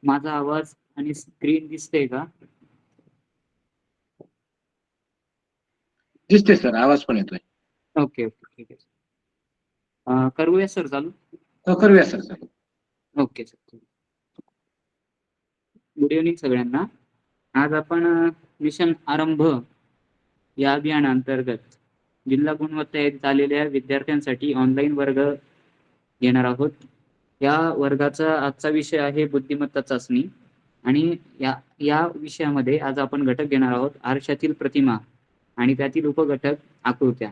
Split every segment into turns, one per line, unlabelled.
माझा आवाज आणि स्क्रीन दिसते का?
दिसते सर, आवाज पण येतोय.
ओके ओके, ठीक आहे. करूया सर चालू.
करूया सर चालू.
Okay sir. गुड इव्हनिंग सगळ्यांना. आज आपण मिशन आरंभ या अभियानांतर्गत जिल्हा गुणवत्ता आलेल्या विद्यार्थ्यांसाठी ऑनलाईन वर्ग घेणार आहोत. या वर्गाचा आजचा विषय आहे बुद्धिमत्ता चाचणी आणि या विषयामध्ये आज आपण घटक घेणार आहोत आरशातील प्रतिमा आणि त्यातील उपघटक आकृत्या.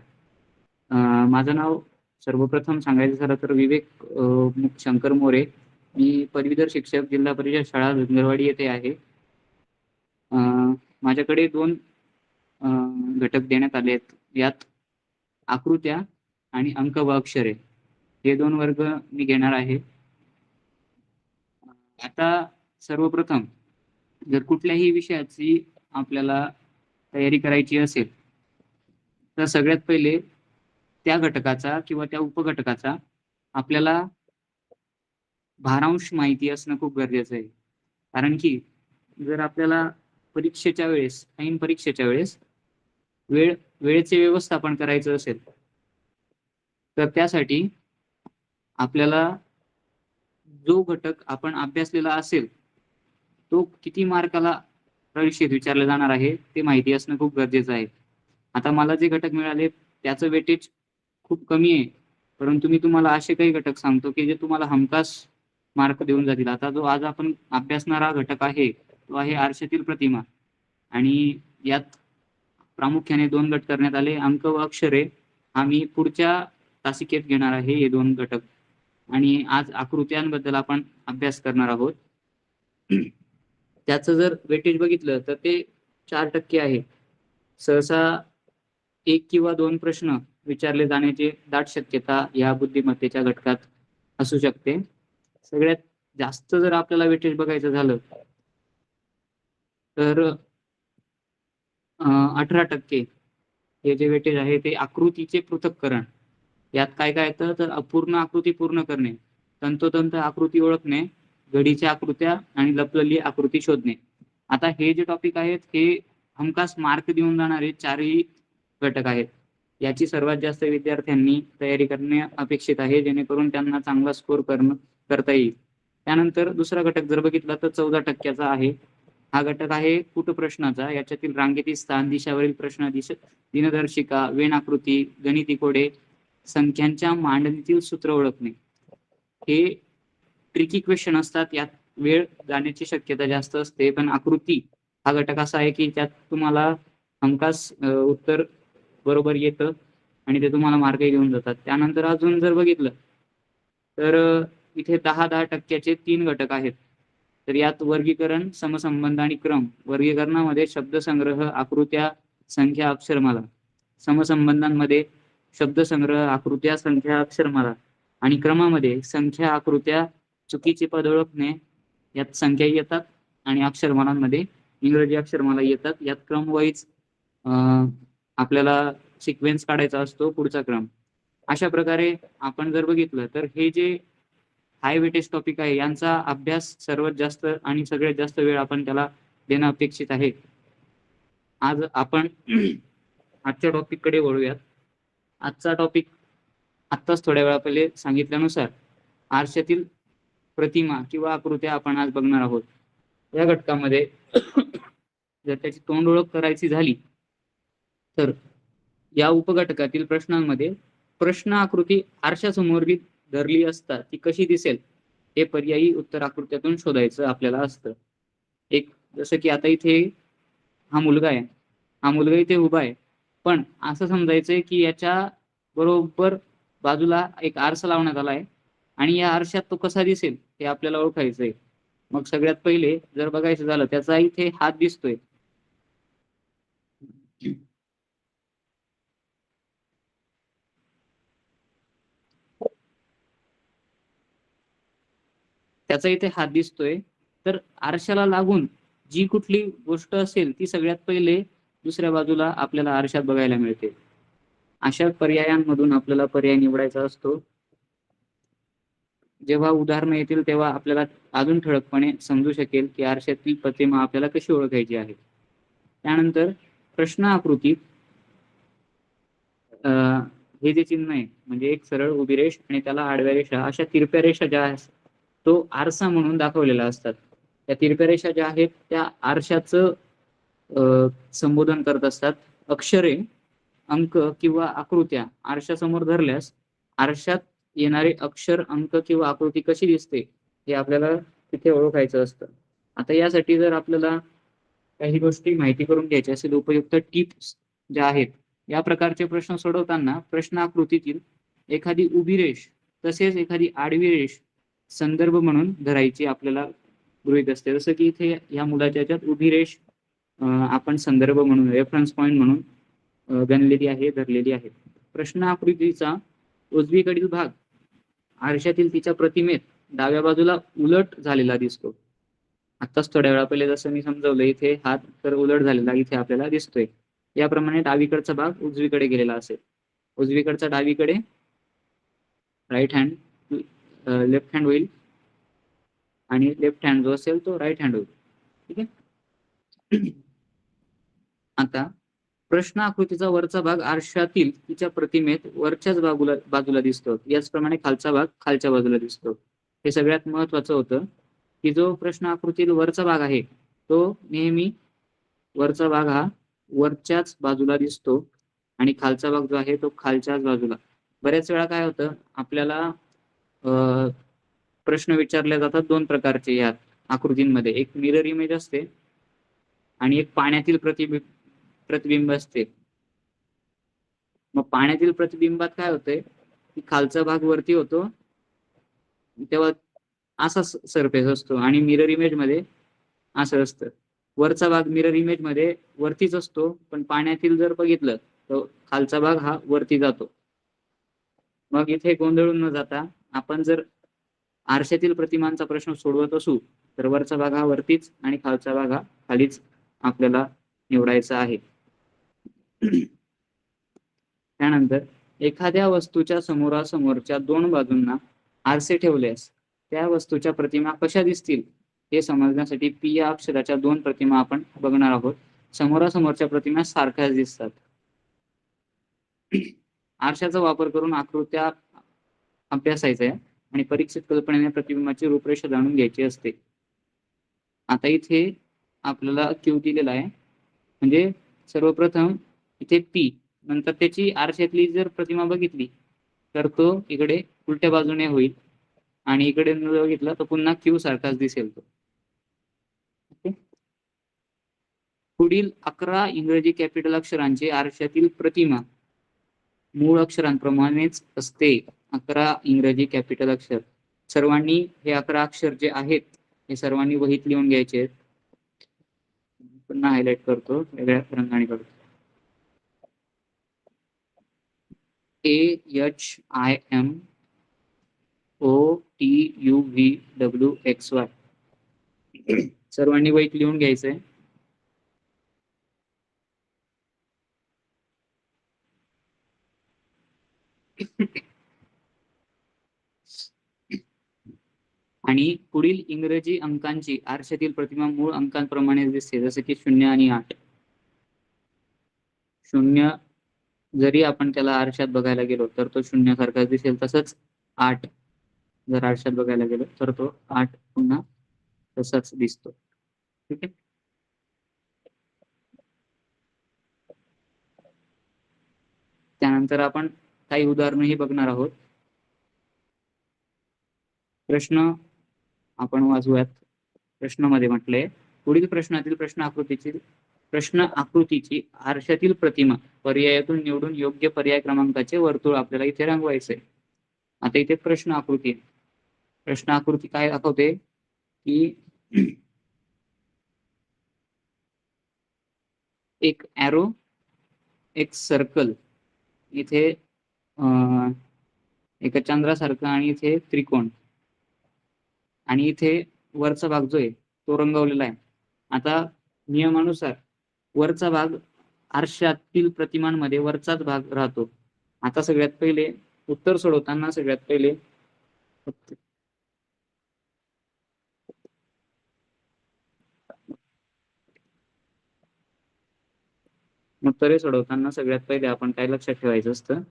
माझं नाव सर्वप्रथम सांगायचं झालं तर विवेक शंकर मोरे. मी पदवीधर शिक्षक जिल्हा परिषद शाळा धुंदरवाडी येथे आहे. माझ्याकडे 2 घटक देण्यात आले आहेत. यात आकृत्या आणि अंक व अक्षरे हे 2 वर्ग मी घेणार आहे. आता सर्वप्रथम जर कुठल्याही विषयाची आपल्याला तयारी करायची असेल तर सगळ्यात पहिले त्या घटकाचा किंवा त्या उपघटकाचा आपल्याला भारांश माहिती असणं खूप गरजेचं आहे. कारण की जर आपल्याला परीक्षेच्या वेळेस ऐन परीक्षेच्या वेळेस वेळेचे व्यवस्थापन करायचं असेल तर त्यासाठी आपल्याला जो घटक आपण अभ्यासलेला असेल तो किती मार्काला परीक्षेत विचारला जाणार आहे ते माहिती असणं खूप गरजेचं आहे. आता मला जे घटक मिळाले त्याचं वेटेज खूप कमी आहे, परंतु मी तुम्हाला असे काही घटक सांगतो की जे तुम्हाला हमखास मार्क देऊन जातील. आता जो आज आपण अभ्यासणारा घटक आहे तो आहे आरशातील प्रतिमा आणि यात प्रामुख्याने 2 गट करण्यात आले, अंक व अक्षरे. आम्ही पुढच्या तासिकेत घेणार आहे हे 2 घटक आणि आज आकृत्यांबद्दल आपण अभ्यास करणार आहोत. त्याचं जर वेटेज बघितलं तर ते 4% आहे. सहसा 1 किंवा 2 प्रश्न विचारले जाण्याची दाट शक्यता या बुद्धिमत्तेच्या घटकात असू शकते. सगळ्यात जास्त जर आपल्याला वेटेज बघायचं झालं तर 18% हे जे वेटेज आहे ते आकृतीचे पृथक्करण. यात काय काय येतं तर अपूर्ण आकृती पूर्ण करणे, तंतोतंत आकृती ओळखणे, घडीच्या आकृत्या आणि लपलेली आकृती शोधणे. आता हे जे टॉपिक आहेत हे हमखास मार्क देऊन जाणारे 4ही घटक आहेत. याची सर्वात जास्त विद्यार्थ्यांनी तयारी करणे अपेक्षित आहे जेणेकरून त्यांना चांगला स्कोर करता येईल. त्यानंतर दुसरा घटक जर बघितला तर 14% आहे. हा घटक आहे कूटप्रश्नाचा. याच्यातील रांगेतील स्थान, दिशावरील प्रश्न, दिनदर्शिका, वेण आकृती, गणिती कोडे, संख्यांच्या मांडणीतील सूत्र ओळखणे. हे ट्रिकी क्वेश्चन असतात. यात वेळ जाण्याची शक्यता जास्त असते, पण आकृती हा घटक असा आहे की त्यात तुम्हाला हमखास उत्तर बरोबर येतं आणि ते तुम्हाला मार्कही घेऊन जातात. त्यानंतर अजून जर बघितलं तर इथे 10% 3 घटक आहेत. तर यात वर्गीकरण, समसंबंध आणि क्रम. वर्गीकरणामध्ये शब्दसंग्रह, आकृत्या, संख्या, अक्षरमाला. समसंबंधांमध्ये शब्दसंग्रह, आकृत्या, संख्या, अक्षरमाला आणि क्रमामध्ये संख्या, आकृत्या, चुकीचे पद ओळखणे. यात संख्याही येतात आणि अक्षरमालांमध्ये इंग्रजी अक्षरमाला येतात. यात क्रम वाईज आपल्याला सिक्वेन्स काढायचा असतो, पुढचा क्रम. अशा प्रकारे आपण जर बघितलं तर हे जे हाय वेटेज टॉपिक आहे यांचा अभ्यास सर्वात जास्त आणि सगळ्यात जास्त वेळ आपण त्याला देणं अपेक्षित आहे. आज आपण आजच्या टॉपिक कडे वळूयात. आजचा टॉपिक आत्ताच थोड्या वेळा पहिले सांगितल्यानुसार आरशातील प्रतिमा किंवा आकृत्या आपण आज बघणार आहोत. या घटकामध्ये जर त्याची तोंड ओळख करायची झाली तर या उपघटकातील प्रश्नांमध्ये प्रश्न आकृती आरशासमोर धरली असता ती कशी दिसेल हे पर्यायी उत्तर आकृत्यातून शोधायचं आपल्याला असतं. एक जसं की आता इथे हा मुलगा आहे, हा मुलगा इथे उभा आहे, पण असं समजायचंय की याच्या बरोबर बाजूला एक आरसा लावण्यात आला आहे आणि या आरशात तो कसा दिसेल हे आपल्याला ओळखायचंय. मग सगळ्यात पहिले जर बघायचं झालं त्याचा इथे हात दिसतोय. त्याचा इथे हात दिसतोय, तर आरशाला लागून जी कुठली गोष्ट असेल ती सगळ्यात पहिले दुसऱ्या बाजूला आपल्याला आरशात बघायला मिळते. अशा पर्यायांमधून आपल्याला पर्याय निवडायचा असतो. जेव्हा उदाहरणं येतील तेव्हा आपल्याला अजून ठळकपणे समजू शकेल की आरशातील प्रतिमा आपल्याला कशी ओळखायची आहे. त्यानंतर प्रश्न आकृतीत हे जे चिन्ह आहे म्हणजे एक सरळ उभी रेष आणि त्याला आडव्या रेषा, अशा तिरप्या रेषा ज्या आहेत तो आरसा म्हणून दाखवलेला असतात. त्या तिरप्या रेषा ज्या आहेत त्या आरशाचं संबोधन करत असतात. अक्षरे, अंक किंवा आकृत्या आरशासमोर धरल्यास आरशात येणारे अक्षर, अंक किंवा आकृती कशी दिसते हे आपल्याला तिथे ओळखायचं असतं. आता यासाठी जर आपल्याला काही गोष्टी माहिती करून घ्यायच्या असेल, उपयुक्त टिप्स ज्या आहेत, या प्रकारचे प्रश्न सोडवताना प्रश्न आकृतीतील एखादी उभी रेष तसेच एखादी आडवी रेष संदर्भ म्हणून धरायची आपल्याला गृहीत असते. जसं की इथे या मुलाच्या ह्याच्यात उभी रेष आपण संदर्भ म्हणून, रेफरन्स पॉइंट म्हणून गणलेली आहे, धरलेली आहे. प्रश्न आकृतीचा उजवीकडील भाग आरशातील तिच्या प्रतिमेत डाव्या बाजूला उलट झालेला दिसतो. आताच थोड्या वेळा पहिले जसं मी समजावलं, इथे हात तर उलट झालेला इथे आपल्याला दिसतोय. याप्रमाणे डावीकडचा भाग उजवीकडे गेलेला असेल, उजवीकडचा डावीकडे, राईट हँड लेफ्ट हँड होईल आणि लेफ्ट हँड जो असेल तो राईट हँड होईल. ठीक आहे. आता प्रश्न आकृतीचा वरचा भाग आरशातील तिच्या प्रतिमेत वरच्याच बाजूला दिसतो, याचप्रमाणे खालचा भाग खालच्या बाजूला दिसतो. हे सगळ्यात महत्वाचं होतं की जो प्रश्न आकृतीतील वरचा भाग आहे तो नेहमी वरचा भाग हा वरच्याच बाजूला दिसतो आणि खालचा भाग जो आहे तो खालच्याच बाजूला. बऱ्याच वेळा काय होतं, आपल्याला प्रश्न विचारले जातात दोन प्रकारचे या आकृतींमध्ये, एक मिरर इमेज असते आणि एक पाण्यातील प्रतिबिंब असते. मग पाण्यातील प्रतिबिंबात काय होतंय की खालचा भाग वरती होतो तेव्हा असा सरफेस असतो आणि मिरर इमेज मध्ये असं असतं. वरचा भाग मिरर इमेज मध्ये वरतीच असतो, पण पाण्यातील जर बघितलं तर खालचा भाग हा वरती जातो. मग इथे गोंधळून न जाता आपण जर आरशातील प्रतिमांचा प्रश्न सोडवत असू तर वरचा भाग हा वरतीच आणि खालचा भाग हा खालीच आपल्याला निवडायचा आहे. त्यानंतर एखाद्या वस्तूच्या समोरासमोरच्या दोन बाजूंना आरसे ठेवल्यास त्या वस्तूच्या प्रतिमा कशा दिसतील हे समजण्यासाठी पी या अक्षराच्या दोन प्रतिमा आपण बघणार आहोत. समोरासमोरच्या प्रतिमा सारख्याच दिसतात. आरशाचा वापर करून आकृत्या अभ्यासायचा आहे आणि परीक्षित कल्पनेने प्रतिबिंबाची रूपरेषा जाणून घ्यायची असते. आता इथे आपल्याला क्यू दिलेला आहे, म्हणजे सर्वप्रथम इथे पी, नंतर त्याची आरशातली जर प्रतिमा बघितली तर तो इकडे उलट्या बाजूने होईल आणि इकडे बघितलं तर पुन्हा क्यू सारखाच दिसेल तो. ओके. पुढील 11 इंग्रजी कॅपिटल अक्षरांची आरशातील प्रतिमा मूळ अक्षरांप्रमाणेच असते. 11 इंग्रजी कॅपिटल अक्षर. सर्वांनी हे 11 अक्षर जे आहेत हे सर्वांनी वहीत लिहून घ्यायचे आहेत. पुन्हा हायलाइट करतो, वेगळ्या रंगाने करतो. AHIMOTUVWXY. सर्वांनी वहीत लिहून घ्यायचंय. आणि पुढील इंग्रजी अंकांची आरशातील प्रतिमा मूळ अंकांप्रमाणे दिसते, जसे की 0 आणि 8. 0 जरी आपण त्याला आरशात बघायला गेलो तर तो 0 सारखाच दिसेल, तसंच 8 जर आरशात बघायला गेलो तर तो 8 पुन्हा तसाच दिसतो. ठीक आहे. त्यानंतर आपण काही उदाहरणही बघणार आहोत. प्रश्न आपण वाचूयात. प्रश्नामध्ये म्हटलंय, पुढील प्रश्नातील प्रश्न आकृतीची आरशातील प्रतिमा पर्यायातून निवडून योग्य पर्याय क्रमांकाचे वर्तुळ आपल्याला इथे रंगवायचंय. आता इथे प्रश्न आकृती काय दाखवते की एक ॲरो, एक सर्कल, इथे एक चंद्रासारखं आणि इथे त्रिकोण, आणि इथे वरचा भाग जो आहे तो रंगवलेला आहे. आता नियमानुसार वरचा भाग आरशातील प्रतिमांमध्ये वरचाच भाग राहतो. आता सगळ्यात पहिले उत्तर सोडवताना सगळ्यात पहिले उत्तरे सोडवताना सगळ्यात पहिले आपण काय लक्षात ठेवायचं असतं,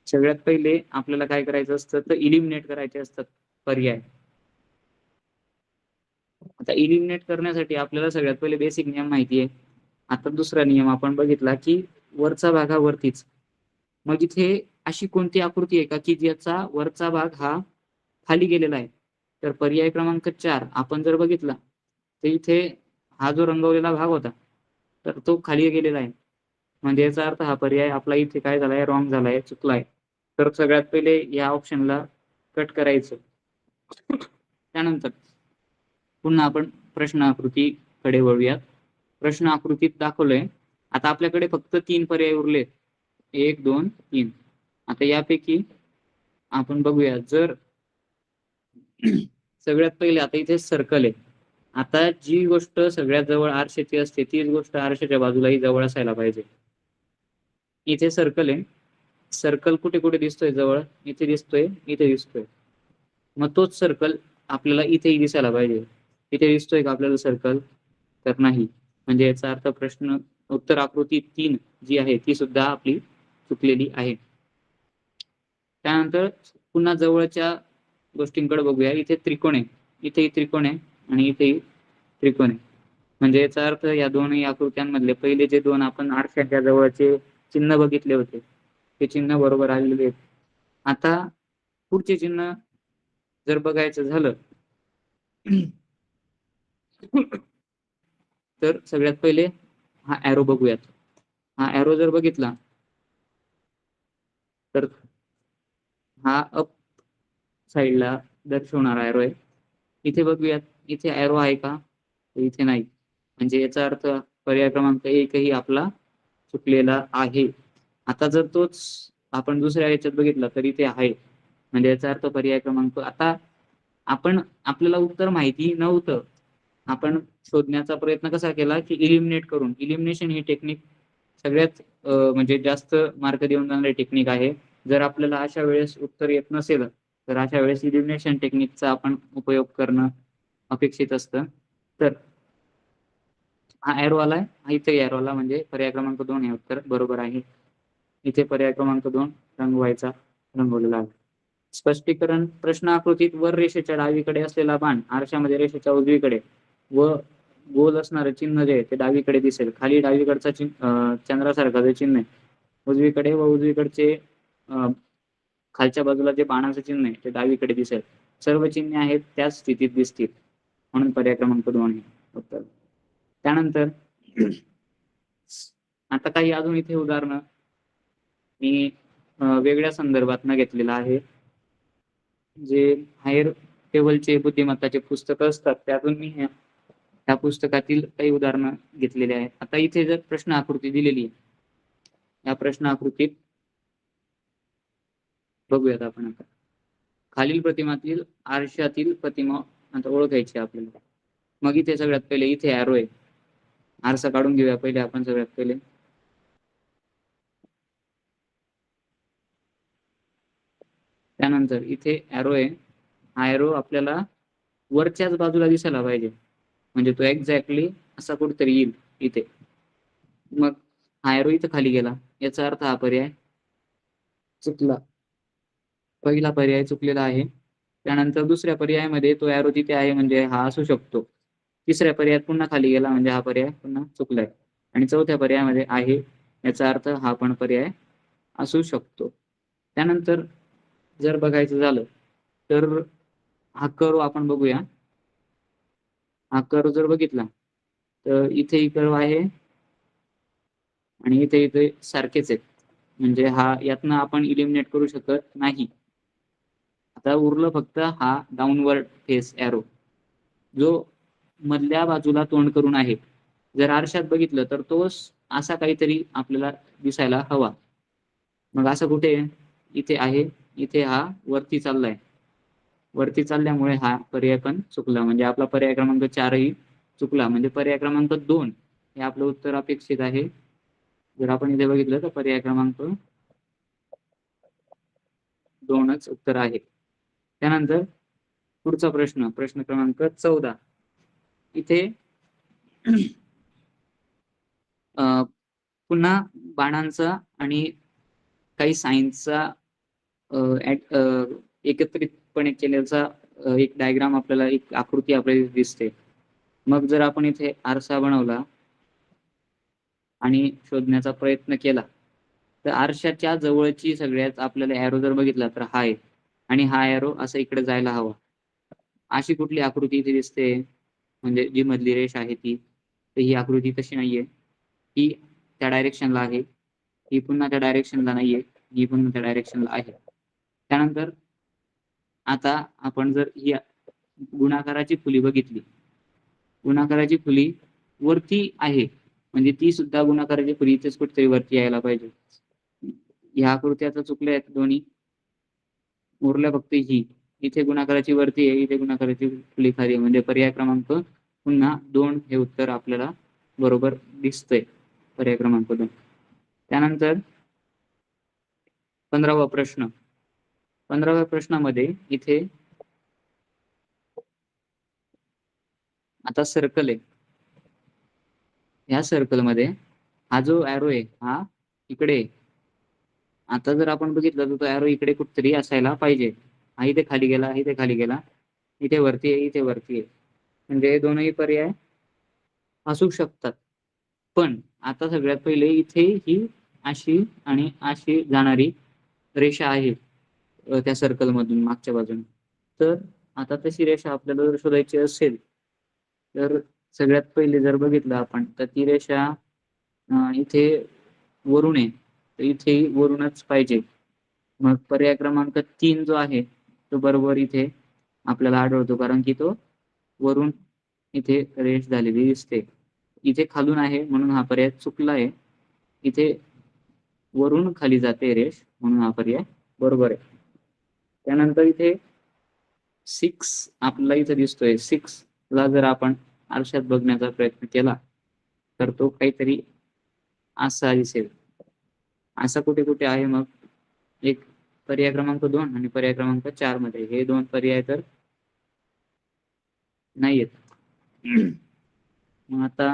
सगळ्यात पहिले आपल्याला काय करायचं असतं तर इलिमिनेट करायचे असतात पर्याय. आता इलिमिनेट करण्यासाठी आपल्याला सगळ्यात पहिले बेसिक नियम माहिती आहे. आता दुसरा नियम आपण बघितला की वरचा भाग हा वरतीच. मग इथे अशी कोणती आकृती आहे का की ज्याचा वरचा भाग हा खाली गेलेला आहे? तर पर्याय क्रमांक 4 आपण जर बघितला तर इथे हा जो रंगवलेला भाग होता तर तो खाली गेलेला आहे. म्हणजे याचा अर्थ हा पर्याय आपला इथे काय झालाय, रॉंग झालाय, चुकलाय. तर सगळ्यात पहिले या ऑप्शनला कट करायचं. त्यानंतर पुन्हा आपण प्रश्न आकृतीकडे वळूयात. प्रश्न आकृतीत दाखवलंय. आता आपल्याकडे फक्त 3 पर्याय उरलेत. 1, 2, 3. आता यापैकी आपण बघूया जर सगळ्यात पहिले आता इथे सर्कल आहे. आता जी गोष्ट सगळ्यात जवळ आरशाची असते तीच गोष्ट आरशाच्या बाजूलाही जवळ असायला पाहिजे. इथे सर्कल आहे. सर्कल कुठे-कुठे दिसतोय जवळ? इथे दिसतोय, इथे दिसतोय. मग तोच सर्कल आपल्याला इथेही दिसायला पाहिजे. इथे दिसतोय का आपल्याला सर्कल? तर नाही. म्हणजे याचा अर्थ प्रश्न उत्तर आकृती 3 जी आहे ती सुद्धा आपली चुकलेली आहे. त्यानंतर पुन्हा जवळच्या गोष्टींकडे बघूया. इथे त्रिकोण आहे. इथेही त्रिकोण आहे आणि इथेही त्रिकोण आहे. म्हणजे याचा अर्थ या दोन्ही आकृत्यांमधले पहिले जे 2 आपण आरशाच्या जवळचे चिन्ह बघितले होते, ते चिन्ह बरोबर आलेले आहेत. आता पुढचे चिन्ह जर बघायचं झालं तर सगळ्यात पहिले हा एरो बघूयात. हा एरो जर बघितला तर हा अप साइडला दर्शवणारा एरो आहे. इथे बघूयात, इथे एरो आहे का? तर इथे नाही. म्हणजे याचा अर्थ पर्याय क्रमांक 1 ही आपला चुकलेला आहे. आता जर तोच आपण दुसऱ्या ह्याच्यात बघितला तर इथे आहे. म्हणजे याचा अर्थ पर्याय क्रमांक आता आपण आपल्याला उत्तर माहिती नव्हतं. आपण शोधण्याचा प्रयत्न कसा केला, की इलिमिनेट करून. इलिमिनेशन ही टेक्निक सगळ्यात म्हणजे जास्त मार्क देऊन जाणारी टेक्निक आहे. जर आपल्याला अशा वेळेस उत्तर येत नसेल, तर अशा वेळेस इलिमिनेशन टेक्निकचा आपण उपयोग करणं अपेक्षित असतं. तर हा एरो आलाय, हा इथे एरो आला म्हणजे पर्याय क्रमांक 2 हे उत्तर बरोबर आहे. इथे पर्याय क्रमांक 2 रंगवायचा रंगवलेला आहे. स्पष्टीकरण प्रश्न आकृतीत वर रेषेच्या डावीकडे असलेला बाण आरशामध्ये रेषेच्या उजवीकडे व गोल असणारं चिन्ह जे आहे ते डावीकडे दिसेल. खाली डावीकडचा चंद्रासारखा जे चिन्ह आहे, उजवीकडे व उजवीकडचे खालच्या बाजूला जे बाणाचं चिन्ह आहे ते डावीकडे दिसेल. सर्व चिन्हे आहेत त्याच स्थितीत दिसतील. म्हणून पर्याय क्रमांक 2 आहे उत्तर. त्यानंतर आता काही अजून इथे उदाहरणं मी वेगळ्या संदर्भातनं घेतलेलं आहे. जे हायर लेव्हलचे बुद्धिमत्ताचे पुस्तकं असतात त्यातून मी त्या पुस्तकातील काही उदाहरणं घेतलेली आहेत. आता इथे जर प्रश्न आकृती दिलेली आहे. या प्रश्न आकृतीत बघूयात आपण आता. खालील प्रतिमातील आरशातील प्रतिमा आता ओळखायची आपल्याला. मग इथे सगळ्यात पहिले इथे एरो आहे. आरसा काढून घेऊया पहिले आपण सगळ्यात पहिले. त्यानंतर इथे एरो आहे. हा एरो आपल्याला वरच्याच बाजूला दिसायला पाहिजे. म्हणजे तो एक्झॅक्टली असा कुठेतरी येईल इथे. मग हा एरो इथं खाली गेला. याचा अर्थ हा पर्याय चुकला. पहिला पर्याय चुकलेला आहे. त्यानंतर दुसऱ्या पर्यायामध्ये तो एरो तिथे आहे म्हणजे हा असू शकतो. तिसऱ्या पर्यायात पुन्हा खाली गेला म्हणजे हा पर्याय पुन्हा चुकलाय. आणि चौथ्या पर्यायामध्ये आहे याचा अर्थ हा पण पर्याय असू शकतो. त्यानंतर जर बघायचं झालं तर हा कर्व आपण बघूया. हा कर्व जर बघितला तर इथेही कर्व आहे आणि इथे सारखेच आहेत. म्हणजे हा यातनं आपण इलिमिनेट करू शकत नाही. आता उरलं फक्त हा डाउनवर्ड फेस एरो जो मधल्या बाजूला तोंड करून आहे. जर आरशात बघितलं तर तो असा काहीतरी आपल्याला दिसायला हवा. मग असं कुठे आहे? इथे आहे. इथे हा वरती चाललाय. वरती चालल्यामुळे हा पर्याय पण चुकला. म्हणजे आपला पर्याय क्रमांक 4 ही चुकला. म्हणजे पर्याय क्रमांक 2 हे आपलं उत्तर अपेक्षित आहे. जर आपण इथे बघितलं तर पर्याय क्रमांक 2च उत्तर आहे. त्यानंतर पुढचा प्रश्न क्रमांक 14. इथे पुन्हा बाणांचा आणि काही सायन्सचा एकत्रितपणे केल्याचा एक डायग्राम आपल्याला, एक आकृती आपल्याला दिसते. मग जर आपण इथे आरसा बनवला आणि शोधण्याचा प्रयत्न केला, तर आरशाच्या जवळची सगळ्यात आपल्याला एरो जर बघितला तर हा आहे, आणि हा एरो असं इकडे जायला हवा. अशी कुठली आकृती इथे दिसते? म्हणजे जी मधली रेष आहे ती, तर ही आकृती तशी नाहीये. ही त्या डायरेक्शनला आहे, ही पुन्हा त्या डायरेक्शनला नाहीये, ही पुन्हा त्या डायरेक्शनला आहे. त्यानंतर आता आपण जर ही गुणाकाराची फुली बघितली, गुणाकाराची फुली वरती आहे, म्हणजे ती सुद्धा गुणाकाराची फुली इथेच कुठेतरी वरती यायला पाहिजे. ह्या आकृत्या आता चुकल्या आहेत दोन्ही, उरल्या फक्त ही. इथे गुणाकाराची वरती आहे, इथे गुणाकाराची फुली खाली आहे, म्हणजे पर्याय क्रमांक पुन्हा 2 हे उत्तर आपल्याला बरोबर दिसतंय, पर्याय क्रमांक 2. त्यानंतर 15वा प्रश्न. 15व्या प्रश्नामध्ये इथे आता सर्कल आहे. ह्या सर्कलमध्ये हा जो एरो आहे हा इकडे आहे. आता जर आपण बघितलं तर तो एरो इकडे कुठेतरी असायला पाहिजे. हा इथे खाली गेला, इथे खाली गेला, इथे वरती आहे, इथे वरती आहे. म्हणजे दोनही पर्याय असू शकतात. पण आता सगळ्यात पहिले इथे ही अशी आणि अशी जाणारी रेषा आहे त्या सर्कल मधून मागच्या बाजूने. तर आता तशी रेषा आपल्याला जर शोधायची असेल, तर सगळ्यात पहिले जर बघितलं आपण तर ती रेषा इथे वरून आहे, तर इथे वरूनच पाहिजे. मग पर्याय क्रमांक 3 जो आहे तो बरोबर इथे आपल्याला आढळतो, कारण की तो वरून इथे रेष झालेली दिसते. इथे खालून आहे म्हणून हा पर्याय चुकला आहे. इथे वरून खाली जाते रेष म्हणून हा पर्याय बरोबर आहे. त्यानंतर इथे 6 आपल्याला इथे दिसतोय. 6 ला जर आपण आरशात बघण्याचा प्रयत्न केला तर तो काहीतरी असा दिसेल. असा कुठे कुठे आहे मग? एक पर्याय क्रमांक 2 आणि पर्याय क्रमांक 4 मध्ये. हे 2 पर्याय तर नाहीयेत. मग आता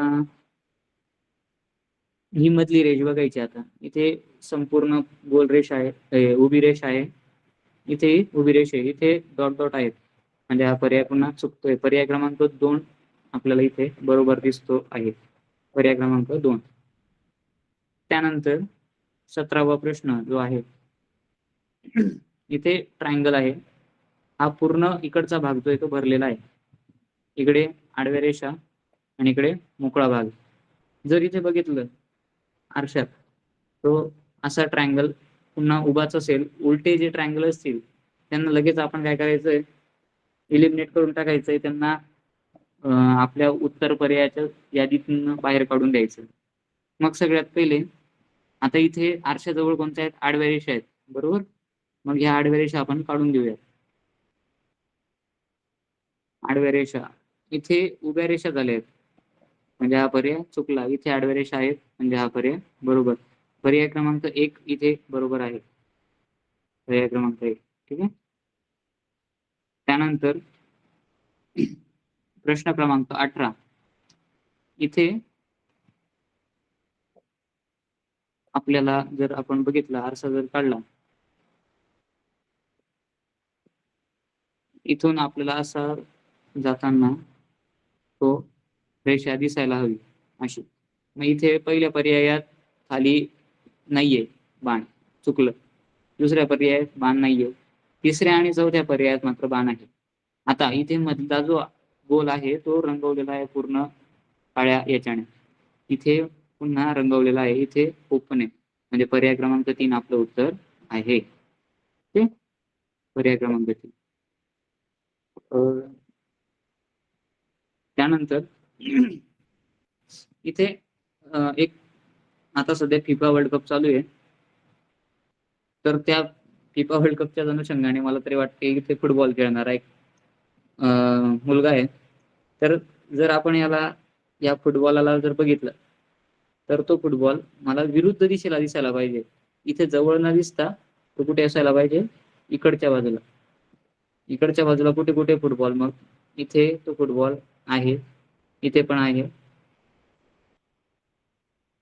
ही मधली रेष बघायची. आता इथे संपूर्ण गोल रेष आहे, उभी रेष आहे. इथे उभी रेष आहे, इथे डॉट डॉट आहेत, म्हणजे हा पर्याय पुन्हा चुकतोय. पर्याय क्रमांक 2 आपल्याला इथे बरोबर दिसतो आहे, पर्याय क्रमांक 2. त्यानंतर 17वा प्रश्न जो आहे, इथे ट्रायंगल आहे. हा पूर्ण इकडचा भाग जो आहे तो भरलेला आहे. इकडे आडव्या रेषा आणि इकडे मोकळा भाग. जर इथे बघितलं आरशात, तो असा ट्रायंगल पुन्हा उभाच असेल. उलटे जे ट्रायंगल असतील त्यांना लगेच आपण काय करायचंय, इलिमिनेट करून टाकायचंय. त्यांना आपल्या उत्तर पर्यायाच्या यादीतून बाहेर काढून द्यायचं. मग सगळ्यात पहिले आता इथे आरशाजवळ कोणत्या आहेत? आडव्या रेषा आहेत, बरोबर. मग ह्या आडव्या रेषा आपण काढून घेऊया. आडव्या रेषा इथे उभ्या रेषा झाल्या आहेत, म्हणजे हा पर्याय चुकला. इथे आडव्या रेषा आहेत म्हणजे हा पर्याय बरोबर. पर्याय क्रमांक 1 इथे बरोबर आहे, पर्याय क्रमांक 1. ठीक आहे. त्यानंतर प्रश्न क्रमांक 18. इथे आपल्याला जर आपण बघितलं, आरसा जर काढला, इथून आपल्याला असा जाताना तो रेषा दिसायला हवी अशी. मग इथे पहिल्या पर्यायात खाली नाहीये बाण, चुकलं. दुसऱ्या पर्यायात बाण नाहीये. तिसऱ्या आणि चौथ्या पर्यायात मात्र बाण आहे. आता इथे मधला जो गोल आहे तो रंगवलेला आहे पूर्ण काळ्या याच्याने. इथे पुन्हा रंगवलेला आहे, इथे ओपन आहे, म्हणजे पर्याय क्रमांक 3 आपलं उत्तर आहे. ओके, पर्याय क्रमांक 3. त्यानंतर इथे एक आता सध्या फिफा वर्ल्ड कप चालू आहे, तर त्या फिफा वर्ल्ड कपच्या अनुषंगाने मला तरी वाटते इथे फुटबॉल खेळणारा एक मुलगा आहे. तर जर आपण या फुटबॉलाला जर बघितलं तर तो फुटबॉल मला विरुद्ध दिशेला दिसायला पाहिजे. इथे जवळ न दिसता तो कुठे असायला पाहिजे? इकडच्या बाजूला. इकडच्या बाजूला कुठे कुठे फुटबॉल, मग इथे तो फुटबॉल आहे, इथे पण आहे,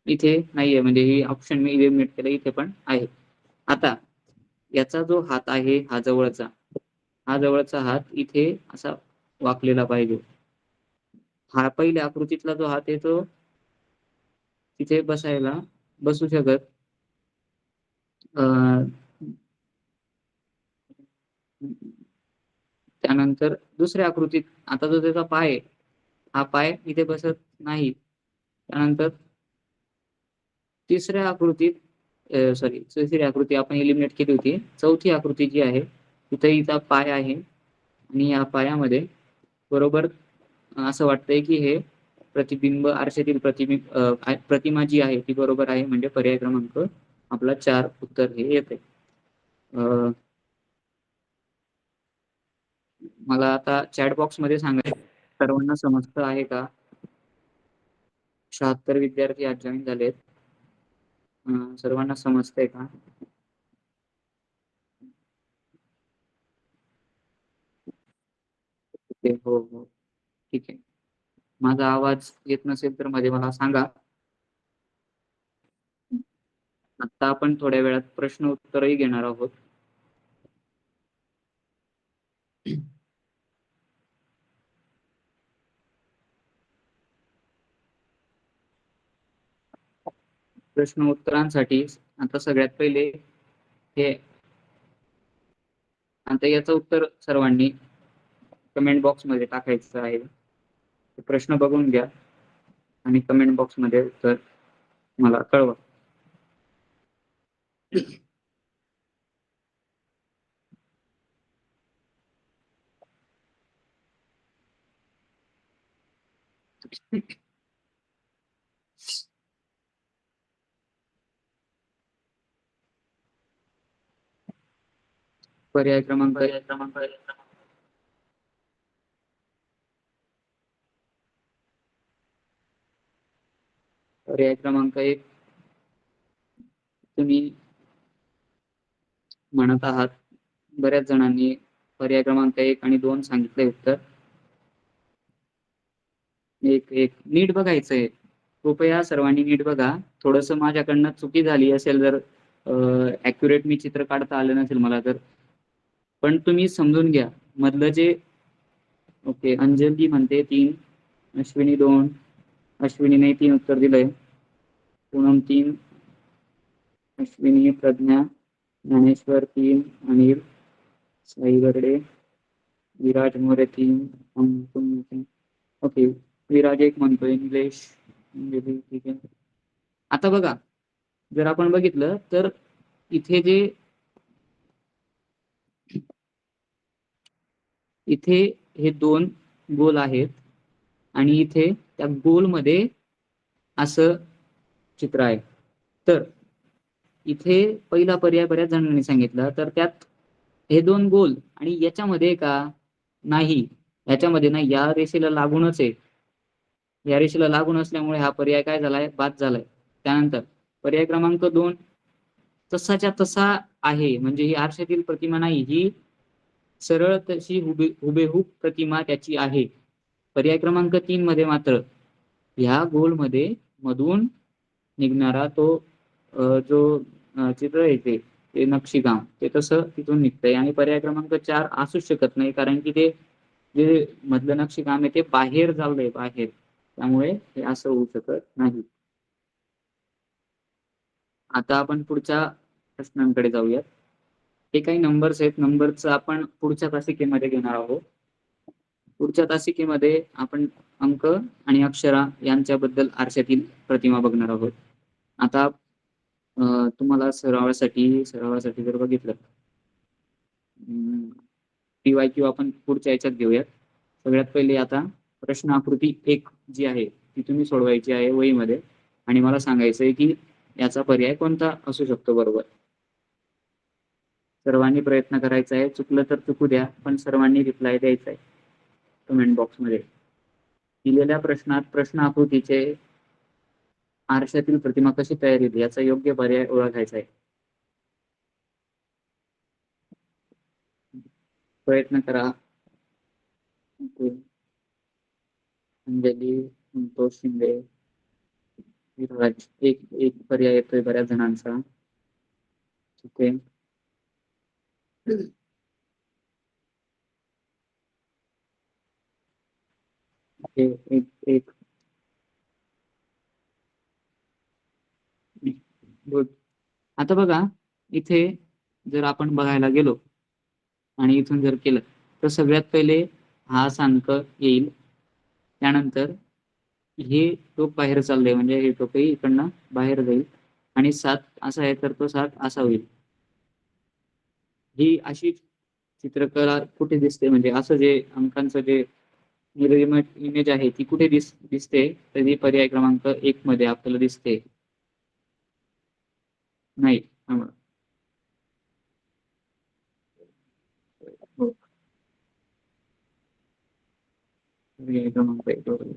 इथे नाहीये, म्हणजे ही ऑप्शन मी इलिमिनेट केलं, इथे पण आहे. आता याचा जो हात आहे हा जवळचा हात इथे असा वाकलेला पाहिजे. हा पहिल्या आकृतीतला जो हात आहे तो तिथे बसू शकत. त्यानंतर दुसऱ्या आकृतीत आता जो त्याचा पाय आहे, हा पाय इथे बसत नाही. त्यानंतर तिसरी आकृती आपण एलिमिनेट केली होती. चौथी आकृती जी आहे तिथे हिचा पाय आहे आणि या पायामध्ये बरोबर असं वाटतंय की हे प्रतिबिंब आरशातील प्रतिमा जी आहे ती बरोबर आहे, म्हणजे पर्याय क्रमांक आपला 4 उत्तर हे येते. मला आता चॅट बॉक्स मध्ये सांगायचं, सर्वांना समजतं आहे का? 76 विद्यार्थी आज जॉईन झालेत. सर्वांना समजतंय का? हो हो, ठीक आहे. माझा आवाज येत नसेल तर मध्ये मला सांगा. आता आपण थोड्या वेळात प्रश्न उत्तरही घेणार आहोत. प्रश्न उत्तरांसाठी आता सगळ्यात पहिले हे, आता याचं उत्तर सर्वांनी कमेंट बॉक्स मध्ये टाकायचं आहे. प्रश्न बघून घ्या आणि कमेंट बॉक्स मध्ये उत्तर मला कळवा. पर्याय क्रमांक पर्याय क्रमांक 1 तुम्ही म्हणत आहात. बऱ्याच जणांनी पर्याय क्रमांक 1 आणि 2 सांगितले उत्तर. एक नीट बघायचंय, कृपया सर्वांनी नीट बघा. थोडस माझ्याकडनं चुकी झाली असेल, जर ऍक्युरेट मी चित्र काढता आलं नसेल मला तर, पण तुम्ही समजून घ्या मधलं जे. ओके, अंजली म्हणते 3, अश्विनी 2, अश्विनीने 3 उत्तर दिलंय, पूनम 3, अश्विनी, प्रज्ञा, ज्ञानेश्वर 3, अनिल, साई गरडे, विराज मोरे 3, ओके, विराज 1 म्हणतोय, निलेश, ठीक आहे. आता बघा, जर आपण बघितलं तर इथे हे 2 गोल आहेत आणि इथे त्या गोल मध्ये असं चित्र आहे. तर इथे पहिला पर्याय बऱ्याच जणांनी सांगितलं, तर त्यात हे 2 गोल आणि याच्यामध्ये का नाही, याच्यामध्ये नाही, या रेषेला लागूनच आहे. या रेषेला लागून असल्यामुळे हा पर्याय काय झालाय, बाद झालाय. त्यानंतर पर्याय क्रमांक 2 तसाच्या तसा आहे, म्हणजे ही आरशातील प्रतिमा नाही, ही सरळ तशी हुबेहूब प्रतिमा त्याची आहे. पर्याय क्रमांक 3 मध्ये मात्र ह्या गोल मध्ये मधून निघणारा तो जो चित्र आहे ते नक्षीकाम ते तसं तिथून निघतंय. आणि पर्याय क्रमांक 4 असूच शकत नाही, कारण की ते जे मधलं नक्षीकाम आहे ते बाहेर चाललंय, बाहेर, त्यामुळे हे असं होऊ शकत नाही. आता आपण पुढच्या प्रश्नांकडे जाऊयात. हे काही नंबर्स आहेत, नंबरचं आपण पुढच्या तासिकेमध्ये घेणार आहोत. पुढच्या तासिकेमध्ये आपण अंक आणि अक्षरा यांच्याबद्दल आरशातील प्रतिमा बघणार आहोत. आता तुम्हाला सरावासाठी जर बघितलं, PYQ आपण पुढच्या याच्यात घेऊयात. सगळ्यात पहिले आता प्रश्न आकृती 1 जी आहे ती तुम्ही सोडवायची आहे वहीमध्ये, आणि मला सांगायचंय की याचा पर्याय कोणता असू शकतो. बरोबर, सर्वांनी प्रयत्न करायचा आहे, चुकलं तर चुकू द्या, पण सर्वांनी रिप्लाय द्यायचा आहे कमेंट बॉक्स मध्ये. दिलेल्या प्रश्नात प्रश्न आकृतीचे आरशातील प्रतिमा कशी तयार होईल याचा योग्य पर्याय ओळखायचा आहे. प्रयत्न करा. अंजली, संतोष शिंदे, विराज. एक पर्याय येतोय बऱ्याच जणांचा. ठीक आहे. एक गुड. आता बघा, इथे जर आपण बघायला गेलो आणि इथून जर केलं तर सगळ्यात पहिले हा सांक येईल, त्यानंतर हे टोक बाहेर चाललंय म्हणजे हे टोकही इकडनं बाहेर जाईल आणि 7 असा आहे तर तो 7 असा होईल. ही अशी चित्रकला कुठे दिसते म्हणजे असं जे अंकांचं जे इमेज आहे ती कुठे दिसते, तर ती पर्याय क्रमांक 1 मध्ये आपल्याला दिसते. नाही, पर्याय क्रमांक 1 बरोबर.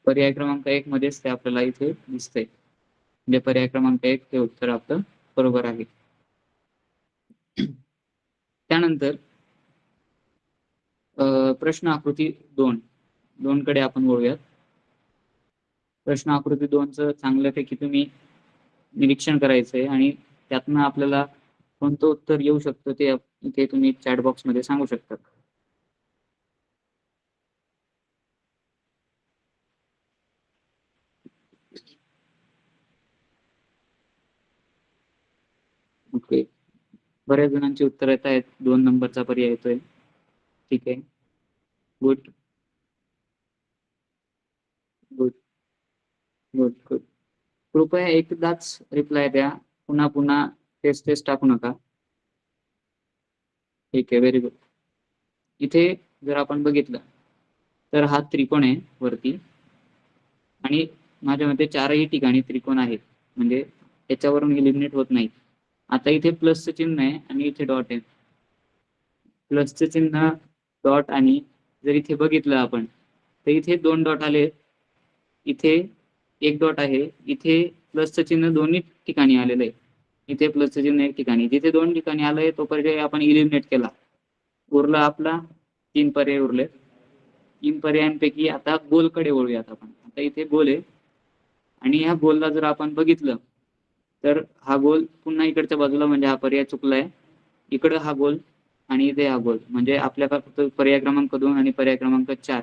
पर्याय क्रमांक 1 मध्येच ते आपल्याला इथे दिसतंय. म्हणजे पर्याय क्रमांक 1 हे उत्तर आपलं बरोबर आहे. त्यानंतर प्रश्न आकृती 2 कडे आपण वळूयात. प्रश्न आकृती 2चं चांगल्यापैकी तुम्ही निरीक्षण करायचंय आणि त्यातनं आपल्याला कोणतं उत्तर येऊ शकतं ते इथे तुम्ही चॅट बॉक्स मध्ये सांगू शकता. ओके, बऱ्याच जणांची उत्तर येत आहेत. 2 नंबरचा पर्याय येतोय. ठीक आहे, गुड गुड गुड गुड. कृपया एकदाच रिप्लाय द्या, पुन्हा पुन्हा तेच टाकू नका. ठीक आहे, व्हेरी गुड. इथे जर आपण बघितलं तर हा त्रिकोण आहे वरती आणि माझ्या मते 4ही ठिकाणी त्रिकोण आहेत, म्हणजे याच्यावरून इलिमिनेट होत नाही. आता इथे प्लसचं चिन्ह आहे आणि इथे डॉट आहे. प्लसचं चिन्ह, डॉट आणि जर इथे बघितलं आपण तर इथे 2 डॉट आले, इथे 1 डॉट आहे, इथे प्लसचं चिन्ह दोन्ही ठिकाणी आलेलं आहे. इथे प्लसचं चिन्ह 1 ठिकाणी, जिथे 2 ठिकाणी आलंय तो पर्याय आपण इलिमिनेट केला. उरला आपला 3 पर्याय उरले. 3 पर्यायांपैकी आता गोलकडे वळूयात आपण. आता इथे गोल आहे आणि ह्या गोलला जर आपण बघितलं तर हा गोल पुन्हा इकडच्या बाजूला म्हणजे हा पर्याय चुकलाय. इकडं हा गोल आणि इथे हा गोल म्हणजे आपल्याला फक्त पर्याय क्रमांक 2 आणि पर्याय क्रमांक 4.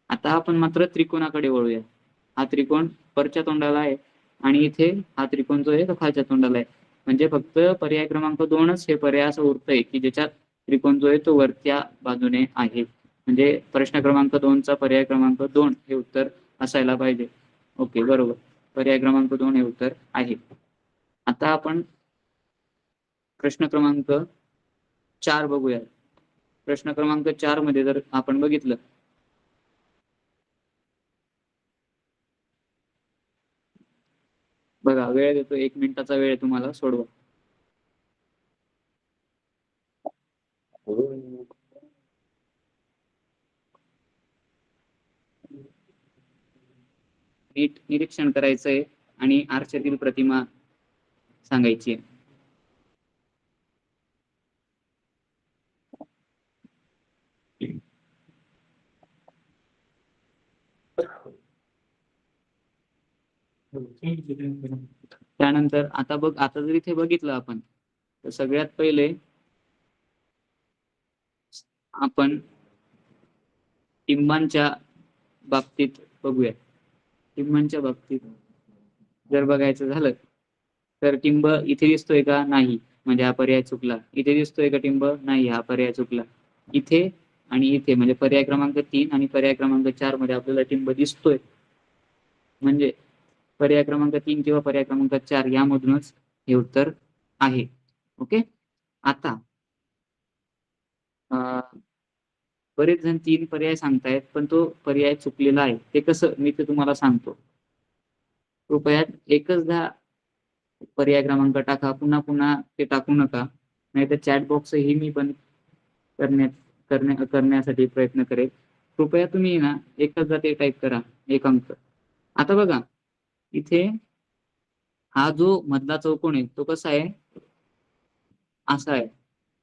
आता आपण मात्र त्रिकोणाकडे वळूया. हा त्रिकोण वरच्या तोंडाला आहे आणि इथे हा त्रिकोण जो आहे तो खालच्या तोंडाला आहे. म्हणजे फक्त पर्याय क्रमांक 2च हे पर्याय असं उरतंय की ज्याच्यात त्रिकोण जो आहे तो वरच्या बाजूने आहे. म्हणजे प्रश्न क्रमांक 2चा पर्याय क्रमांक 2 हे उत्तर असायला पाहिजे. ओके, बरोबर, पर्याय क्रमांक 2 हे उत्तर आहे. आता आपण प्रश्न क्रमांक 4 बघूया. प्रश्न क्रमांक 4 मध्ये जर आपण बघितलं बघा, वेळ देतो, 1 मिनिटाचा वेळ तुम्हाला, सोडवा. नीट निरीक्षण करायचंय आणि आरशातील प्रतिमा सांगायची आहे. त्यानंतर आता जर इथे बघितलं आपण तर सगळ्यात पहिले आपण टिंबांच्या बाबतीत बघूया. टिंबांच्या बाबतीत जर बघायचं झालं तर टिंब इथे दिसतोय का? नाही, म्हणजे हा पर्याय चुकला. इथे दिसतोय का टिंब? नाही, हा पर्याय चुकला. इथे आणि इथे म्हणजे पर्याय क्रमांक 3 आणि पर्याय क्रमांक 4 मध्ये आपल्याला टिंब दिसतोय, म्हणजे पर्याय क्रमांक 3 किंवा पर्याय क्रमांक 4 यामधूनच हे उत्तर आहे. ओके, आता बरेच जण 3 पर्याय सांगतायत पण तो पर्याय चुकलेला आहे. ते कसं, मी ते तुम्हाला सांगतो. कृपया एकचदा पर्याय क्रमांक टाका, पुन्हा पुन्हा ते टाकू नका, नाहीतर चॅट बॉक्स ही मी बंद करण्यासाठी प्रयत्न करेल. कृपया तुम्ही ना एकचदा ते टाईप करा, 1 अंक. आता बघा, इथे हा जो मधला चौकोन आहे तो कसा आहे? असा आहे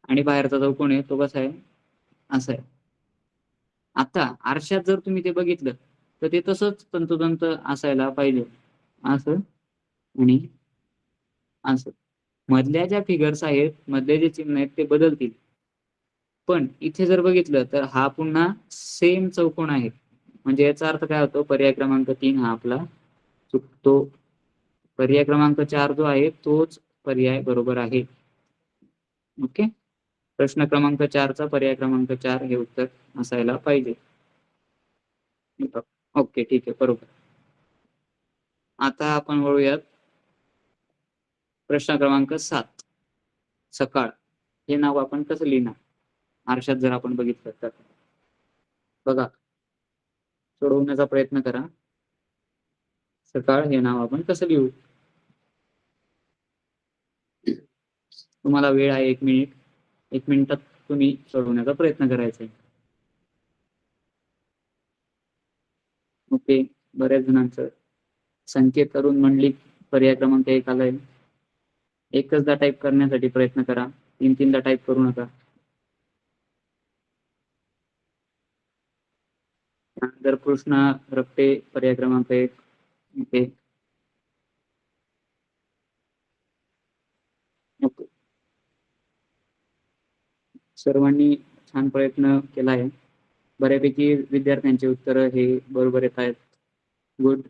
आणि बाहेरचा चौकोन आहे तो कसा आहे? असं आहे. आता आरशात जर तुम्ही ते बघितलं तर ते तसंच तंतोतंत असायला पाहिजे. असं आणि असं. मधल्या ज्या फिगर्स आहेत, मधले जे चिन्ह आहेत ते बदलतील. पण इथे जर बघितलं तर हा पुन्हा सेम चौकोन आहे. म्हणजे याचा अर्थ काय होतो, पर्याय क्रमांक 3 हा आपला चुकतो. पर्याय क्रमांक 4 जो आहे तोच पर्याय बरोबर आहे. ओके. प्रश्न क्रमांक 4 चा पर्याय क्रमांक 4 हे उत्तर असायला पाहिजे. ओके, ठीक आहे, बरोबर. आता आपण वळूयात प्रश्न क्रमांक 7. सकाळ हे नाव आपण कसं लिहिणार? आरशात जर आपण बघितलं तर. बघा, सोडवण्याचा प्रयत्न करा. सकाळ हे नाव आपण कसं लिहू? तुम्हाला वेळ आहे 1 मिनिट. 1 मिनिटात तुम्ही सोडवण्याचा प्रयत्न करायचा आहे. ओके. बऱ्याच जणांचं संकेत तरुण मंडलिक पर्याय क्रमांक 1 आलाय. एकचदा टाइप करण्यासाठी प्रयत्न करा. 3-3दा टाइप करू नका. त्यानंतर कृष्णा रपटे पर्याय क्रमांक 1. ओके. ओके. सर्वांनी छान प्रयत्न केला आहे. बऱ्यापैकी विद्यार्थ्यांची उत्तरं हे बरोबर येत आहेत. गुड.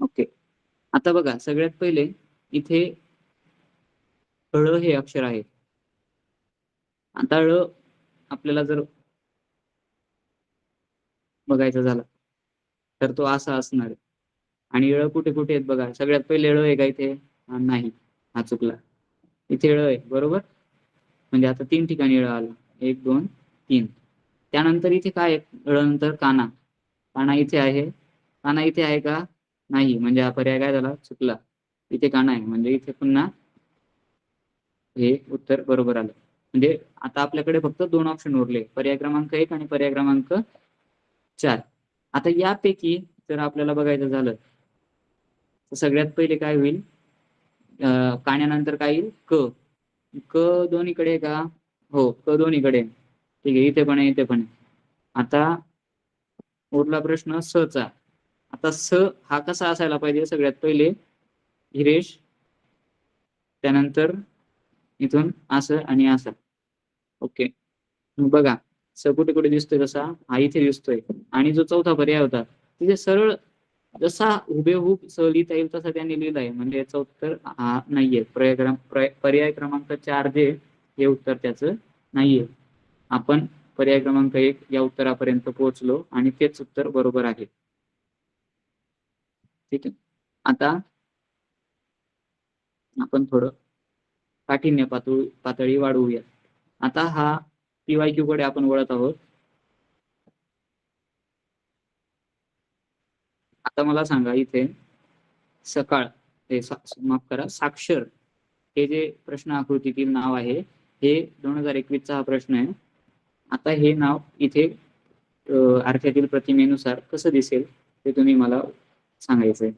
ओके. आता बघा, सगळ्यात पहिले इथे ळ हे अक्षर आहे. आता ळ आपल्याला जर बघायचा झाला तर तो असा असणार आहे. आणि ळ कुठे-कुठे आहेत बघा. सगळ्यात पहिले ळ आहे का इथे? नाही, हा चुकला. इथे ळ आहे, बरोबर? म्हणजे आता 3 ठिकाणी ळ आला. 1, 2, 3. त्यानंतर इथे काय आहे? ळ नंतर काना. काना इथे आहे. काना इथे आहे का? नाही. म्हणजे हा पर्याय काय झाला? चुकला. इथे काना आहे. म्हणजे इथे पुन्हा हे उत्तर बरोबर आलं. म्हणजे आता आपल्याकडे फक्त 2 ऑप्शन उरले. पर्याय क्रमांक 1 आणि पर्याय क्रमांक 4. आता यापैकी जर आपल्याला बघायचं झालं, तर सगळ्यात पहिले काय होईल? काण्यानंतर काय येईल? क. क दोन्हीकडे आहे का? हो, क दोन्हीकडे आहे. ठीक आहे. इथे पण आहे, इथे पण आहे. आता उरला प्रश्न स चा. आता स हा कसा असायला पाहिजे? सगळ्यात पहिले हिरेश, त्यानंतर इथून असं आणि असं. ओके. बघा, स कुठे-कुठे दिसतोय तसा? हा इथे दिसतोय. आणि जो चौथा पर्याय होता, तिथे सरळ जसा हुबेहूब लिहिता येईल तसा त्यांनी लिहिलाय. म्हणजे याचं उत्तर हा नाहीये. पर्याय क्रमांक 4 जे हे उत्तर त्याचं नाहीये. आपण पर्याय क्रमांक 1 या उत्तरापर्यंत पोहोचलो आणि तेच उत्तर बरोबर आहे. ठीक आहे. आता आपण थोडं काठिण्य पातळी वाढवूया. आता हा पी-वाय-क्यू कडे आपण वळत आहोत. आता मला सांगा इथे सकाळ माफ करा, साक्षर हे जे प्रश्न आकृतीतील नाव आहे, हे 2021 चा हा प्रश्न आहे. आता हे नाव इथे आरशातील प्रतिमेनुसार कसं दिसेल ते तुम्ही मला सांगायचंय.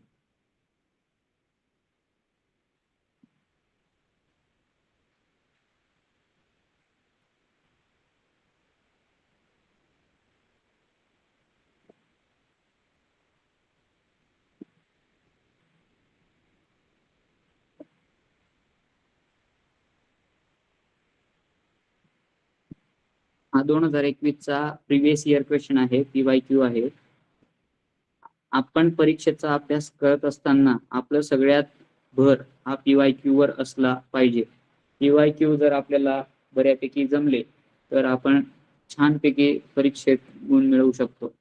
हा 2021 चा प्रिव्हियस इयर क्वेश्चन आहे, पी-वाय-क्यू आहे. आपण परीक्षेचा अभ्यास करत असताना आपलं सगळ्यात भर हा पी-वाय-क्यू वर असला पाहिजे. पी-वाय-क्यू जर आपल्याला बऱ्यापैकी जमले तर आपण छानपैकी परीक्षेत गुण मिळवू शकतो.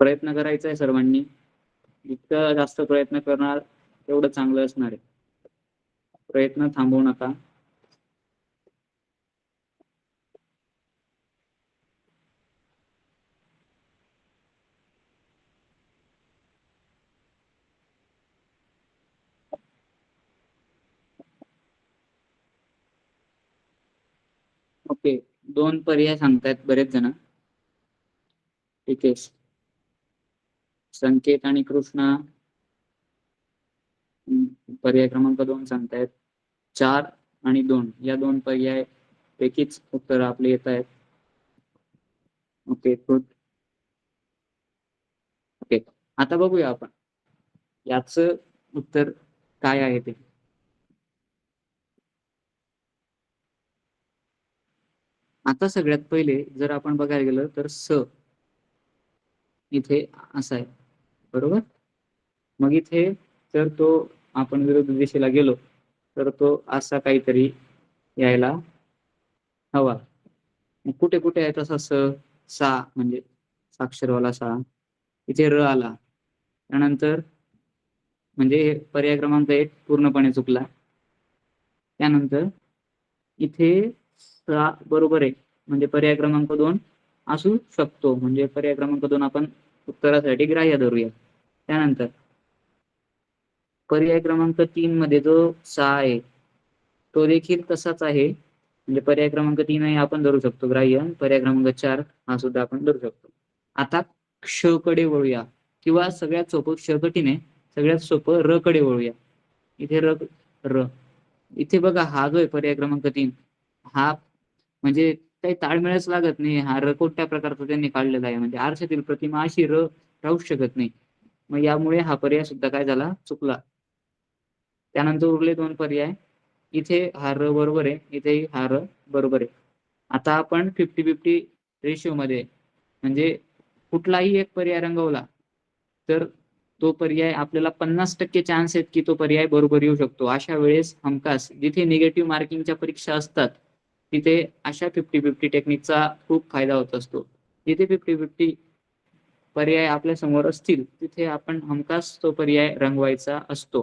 प्रयत्न करायचा आहे सर्वांनी. जितकं जास्त प्रयत्न करणार तेवढं चांगलं असणार आहे. प्रयत्न थांबवू नका. ओके. 2 पर्याय सांगतायत बरेच जण. ठीक आहे. संकेत आणि कृष्णा पर्याय क्रमांक 2 सांगतायत. 4 आणि 2 या 2 पर्याय पैकीच उत्तर आपले येत आहेत. Okay good. ओके, आता बघूया आपण याच उत्तर काय आहे ते. आता सगळ्यात पहिले जर आपण बघायला गेलं तर स इथे असा आहे, बरोबर. मग इथे जर तो आपण विरुद्ध दिशेला गेलो तर तो असा काहीतरी यायला हवा. मग कुठे कुठे आहे तसा सा म्हणजे साक्षरवाला सा, इथे र आला. त्यानंतर म्हणजे पर्याय क्रमांक 1 पूर्णपणे चुकला. त्यानंतर इथे सा बरोबर आहे, म्हणजे पर्याय क्रमांक 2 असू शकतो, म्हणजे पर्याय क्रमांक 2 आपण उत्तरासाठी ग्राह्य धरूया. त्यानंतर पर्याय क्रमांक 3 मध्ये जो सा आहे तो देखील तसाच आहे, म्हणजे पर्याय क्रमांक 3 ही आपण धरू शकतो ग्राह्य. पर्याय क्रमांक 4 हा सुद्धा आपण धरू शकतो. आता क्ष कडे वळूया, किंवा सगळ्यात सोपं, क्ष कठीण आहे, सगळ्यात सोपं र कडे वळूया. इथे र इथे बघा, हा जो आहे पर्याय क्रमांक 3 हा म्हणजे काही ताळमेळच लागत नाही. हा र कोणत्या प्रकारचा त्यांनी काढलेला आहे, म्हणजे आरशातील प्रतिमा अशी र राहूच शकत नाही. मग यामुळे हा पर्याय सुद्धा काय झाला, चुकला. त्यानंतर उरले 2 पर्याय. इथे हा र बरोबर आहे, इथेही हा र बरोबर आहे. आता आपण 50-50 रेशिओ मध्ये, म्हणजे कुठलाही एक पर्याय रंगवला तर तो पर्याय आपल्याला 50% चान्स आहेत की तो पर्याय बरोबर येऊ शकतो. अशा वेळेस हमखास जिथे निगेटिव्ह मार्किंगच्या परीक्षा असतात तिथे अशा 50-50 टेक्निकचा खूप फायदा होत असतो. जिथे 50-50 पर्याय आपल्या समोर असतील तिथे आपण हमखास तो पर्याय रंगवायचा असतो.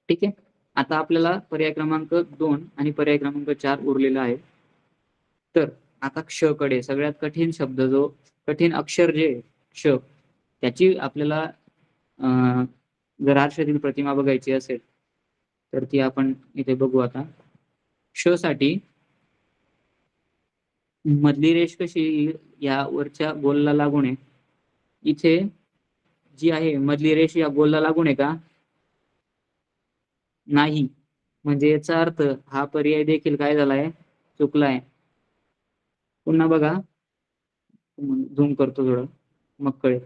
ठीक आहे. आता आपल्याला पर्याय क्रमांक 2 आणि पर्याय क्रमांक 4 उरलेला आहे. तर आता क्ष कडे सगळ्यात कठीण शब्द, जो कठीण अक्षर जे क्ष, त्याची आपल्याला जर आरशातील प्रतिमा बघायची असेल तर ती आपण इथे बघू. आता क्ष साठी मधली रेष कशी या वरच्या गोलला लागून आहे. इथे जी आहे मधली रेष या गोलला लागून आहे का, नाही. म्हणजे याचा अर्थ हा पर्याय देखील काय झालाय, चुकलाय. पुन्हा बघा, झूम करतो थोडं मग कळेल.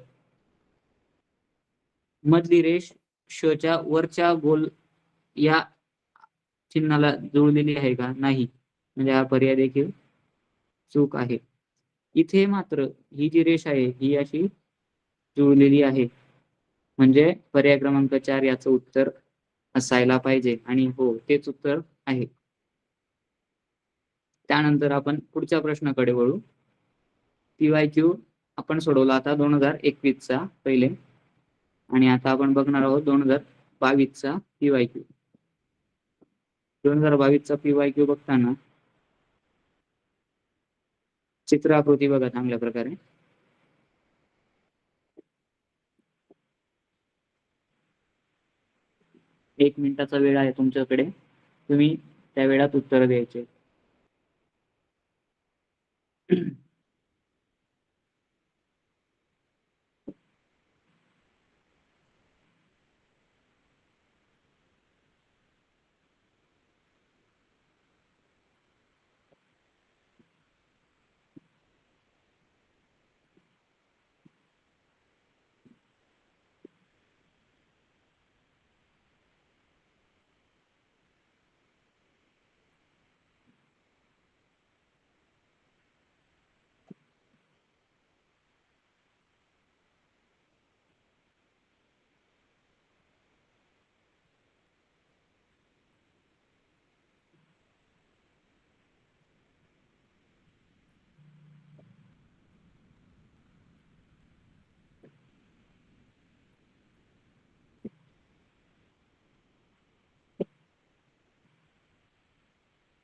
मधली रेष च्या वरच्या गोल या चिन्हाला जुळलेली आहे का, नाही. म्हणजे हा पर्याय देखील चूक आहे. इथे मात्र ही जी रेष आहे ही अशी जुळलेली आहे, म्हणजे पर्याय क्रमांक 4 याचं उत्तर असायला पाहिजे, आणि हो तेच उत्तर आहे. त्यानंतर आपण पुढच्या प्रश्नाकडे वळू. PYQ आपण सोडवला आता 2021 चा पहिले, आणि आता आपण बघणार आहोत 2022 चा PYQ. 2022 चा PYQ बघताना चित्र आकृती बघा चांगल्या प्रकारे. एक मिनिटाचा वेळ आहे तुमच्याकडे, तुम्ही त्या वेळात उत्तर द्यायचे.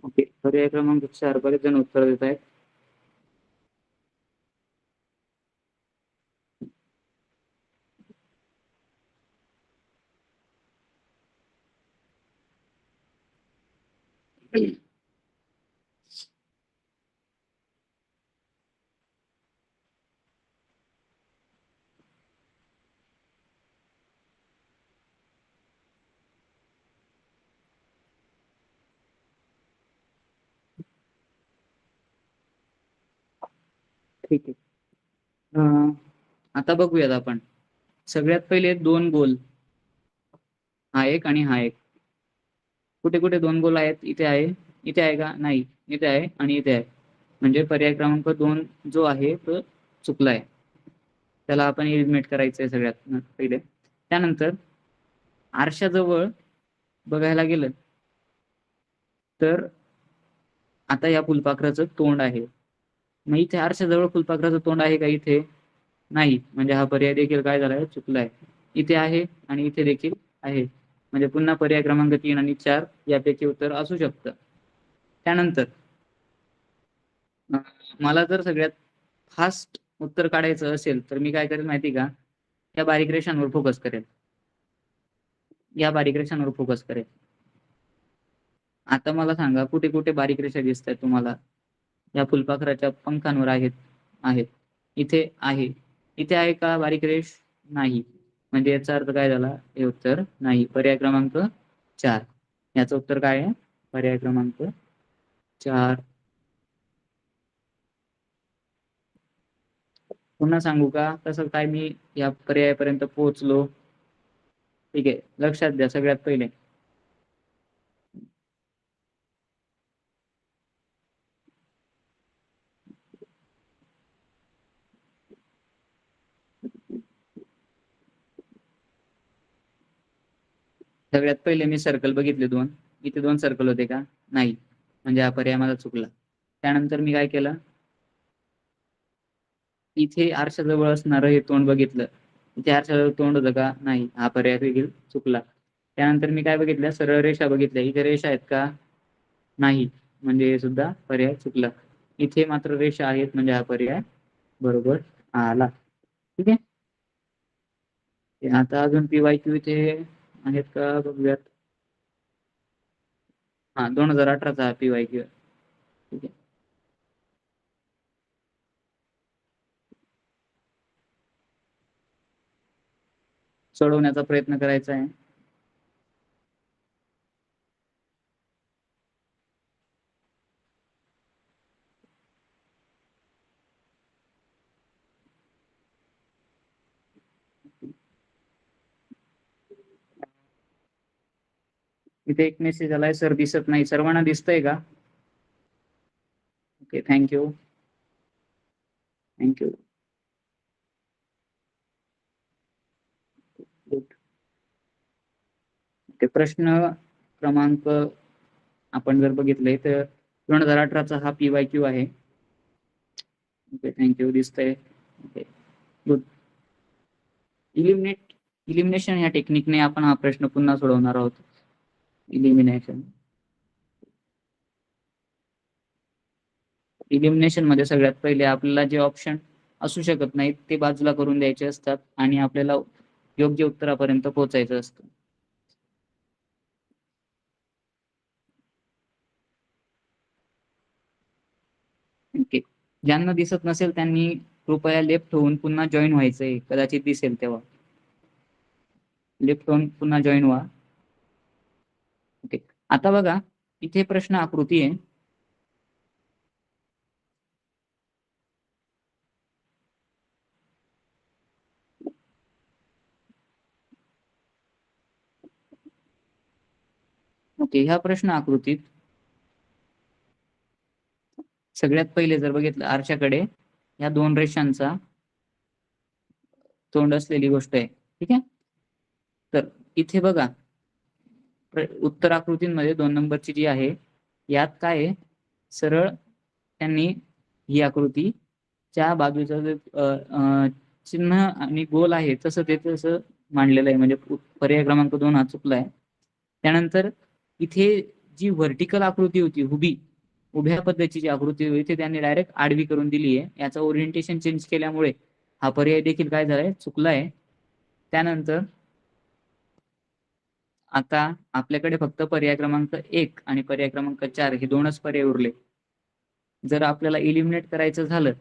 ओके, पर्याय क्रमांक 4 बरेच जण उत्तर देत आहेत. ठीक आहे. आता बघूयात आपण. सगळ्यात पहिले 2 गोल. हा एक आणि हा एक. कुठे कुठे 2 गोल आहेत? इथे आहे. इथे आहे का? नाही. इथे आहे आणि इथे आहे. म्हणजे पर्याय क्रमांक 2 जो आहे तो चुकला आहे. त्याला आपण एलिमिनेट करायचं आहे सगळ्यात पहिले. त्यानंतर आरशाजवळ बघायला गेलं तर आता या फुलपाखराचं तोंड आहे. मग इथे आरशाजवळ फुलपाखराचं तोंड आहे का? इथे नाही. म्हणजे हा पर्याय देखील काय झालाय? चुकला आहे. इथे आहे आणि इथे देखील आहे. म्हणजे पुन्हा पर्याय क्रमांक 3 आणि 4 यापैकी उत्तर असू शकतं. त्यानंतर मला जर सगळ्यात फास्ट उत्तर काढायचं असेल तर मी काय करेल माहिती का? या बारीक रेषांवर फोकस करेल. या बारीक रेषांवर फोकस करेल. आता मला सांगा कुठे कुठे बारीक रेषा दिसतायत तुम्हाला? या फुलपाखराच्या पंखांवर आहेत. आहेत. इथे आहे. इथे आहे का बारीक रेष? नाही. म्हणजे याचा अर्थ काय झाला? हे उत्तर नाही. पर्याय क्रमांक 4. याचं उत्तर काय आहे? पर्याय क्रमांक 4. पुन्हा सांगू का? कसं काय मी या पर्यायापर्यंत पोहोचलो? ठीक आहे. लक्षात द्या सगळ्यात पहिले. सगळ्यात पहिले मी सर्कल बघितले 2. इथे 2 सर्कल होते का? नाही. म्हणजे हा पर्याय माझा चुकला. त्यानंतर मी काय केलं? इथे आरशाजवळ असणारं हे तोंड बघितलं. इथे आरशाजवळ तोंड होतं का? नाही. हा पर्याय देखील चुकला. त्यानंतर मी काय बघितलं? सरळ रेषा बघितल्या. इथे रेषा आहेत का? नाही. म्हणजे हे सुद्धा पर्याय चुकला. इथे मात्र रेषा आहेत म्हणजे हा पर्याय बरोबर आला. ठीक आहे. आता अजून PYQ इथे आहेत का बघूयात. 2018चा हा PYQ. ठीक आहे. सोडवण्याचा प्रयत्न करायचा आहे. इथे एक मेसेज आलाय, सर दिसत नाही. सर्वांना दिसतंय का? Okay, thank you. Thank you. Good. Okay, प्रश्न क्रमांक आपण जर बघितले तर 2018चा हा PYQ आहे. Okay, thank you. दिसतंय. Okay, good. इलिमिनेशन या टेक्निकने आपण हा प्रश्न पुन्हा सोडवणार आहोत. इलिमिनेशन मध्ये सगळ्यात पहिले आपल्याला जे ऑप्शन असू शकत नाहीत ते बाजूला करून द्यायचे असतात आणि आपल्याला योग्य उत्तरापर्यंत पोहोचायचं असतं. ओके, ज्यांना दिसत नसेल त्यांनी कृपया लेफ्ट होऊन पुन्हा जॉईन व्हायचंय. कदाचित दिसेल तेव्हा. लेफ्ट होऊन पुन्हा जॉईन व्हा. ओके, आता बघा इथे प्रश्न आकृती आहे. ओके, ह्या प्रश्न आकृतीत सगळ्यात पहिले जर बघितलं आरशाकडे या 2 रेषांचा तोंड असलेली गोष्ट आहे. ठीक आहे. तर इथे बघा उत्तर आकृतींमध्ये 2 नंबरची जी आहे यात काय आहे? सरळ त्यांनी ही आकृतीच्या बाजूचं चिन्ह आणि गोल आहे तसं ते तसं मांडलेलं आहे. म्हणजे पर्याय क्रमांक 2 हा चुकला आहे. त्यानंतर इथे जी व्हर्टिकल आकृती होती, उभ्या पद्धतीची जी आकृती होती ती त्यांनी डायरेक्ट आडवी करून दिली आहे. याचं ओरिएंटेशन चेंज केल्यामुळे हा पर्याय देखील काय झालाय? चुकला आहे. त्यानंतर आता आपल्याकडे फक्त पर्याय क्रमांक 1 आणि पर्याय क्रमांक 4 हे 2च पर्याय उरले. जर आपल्याला इलिमिनेट करायचं झालं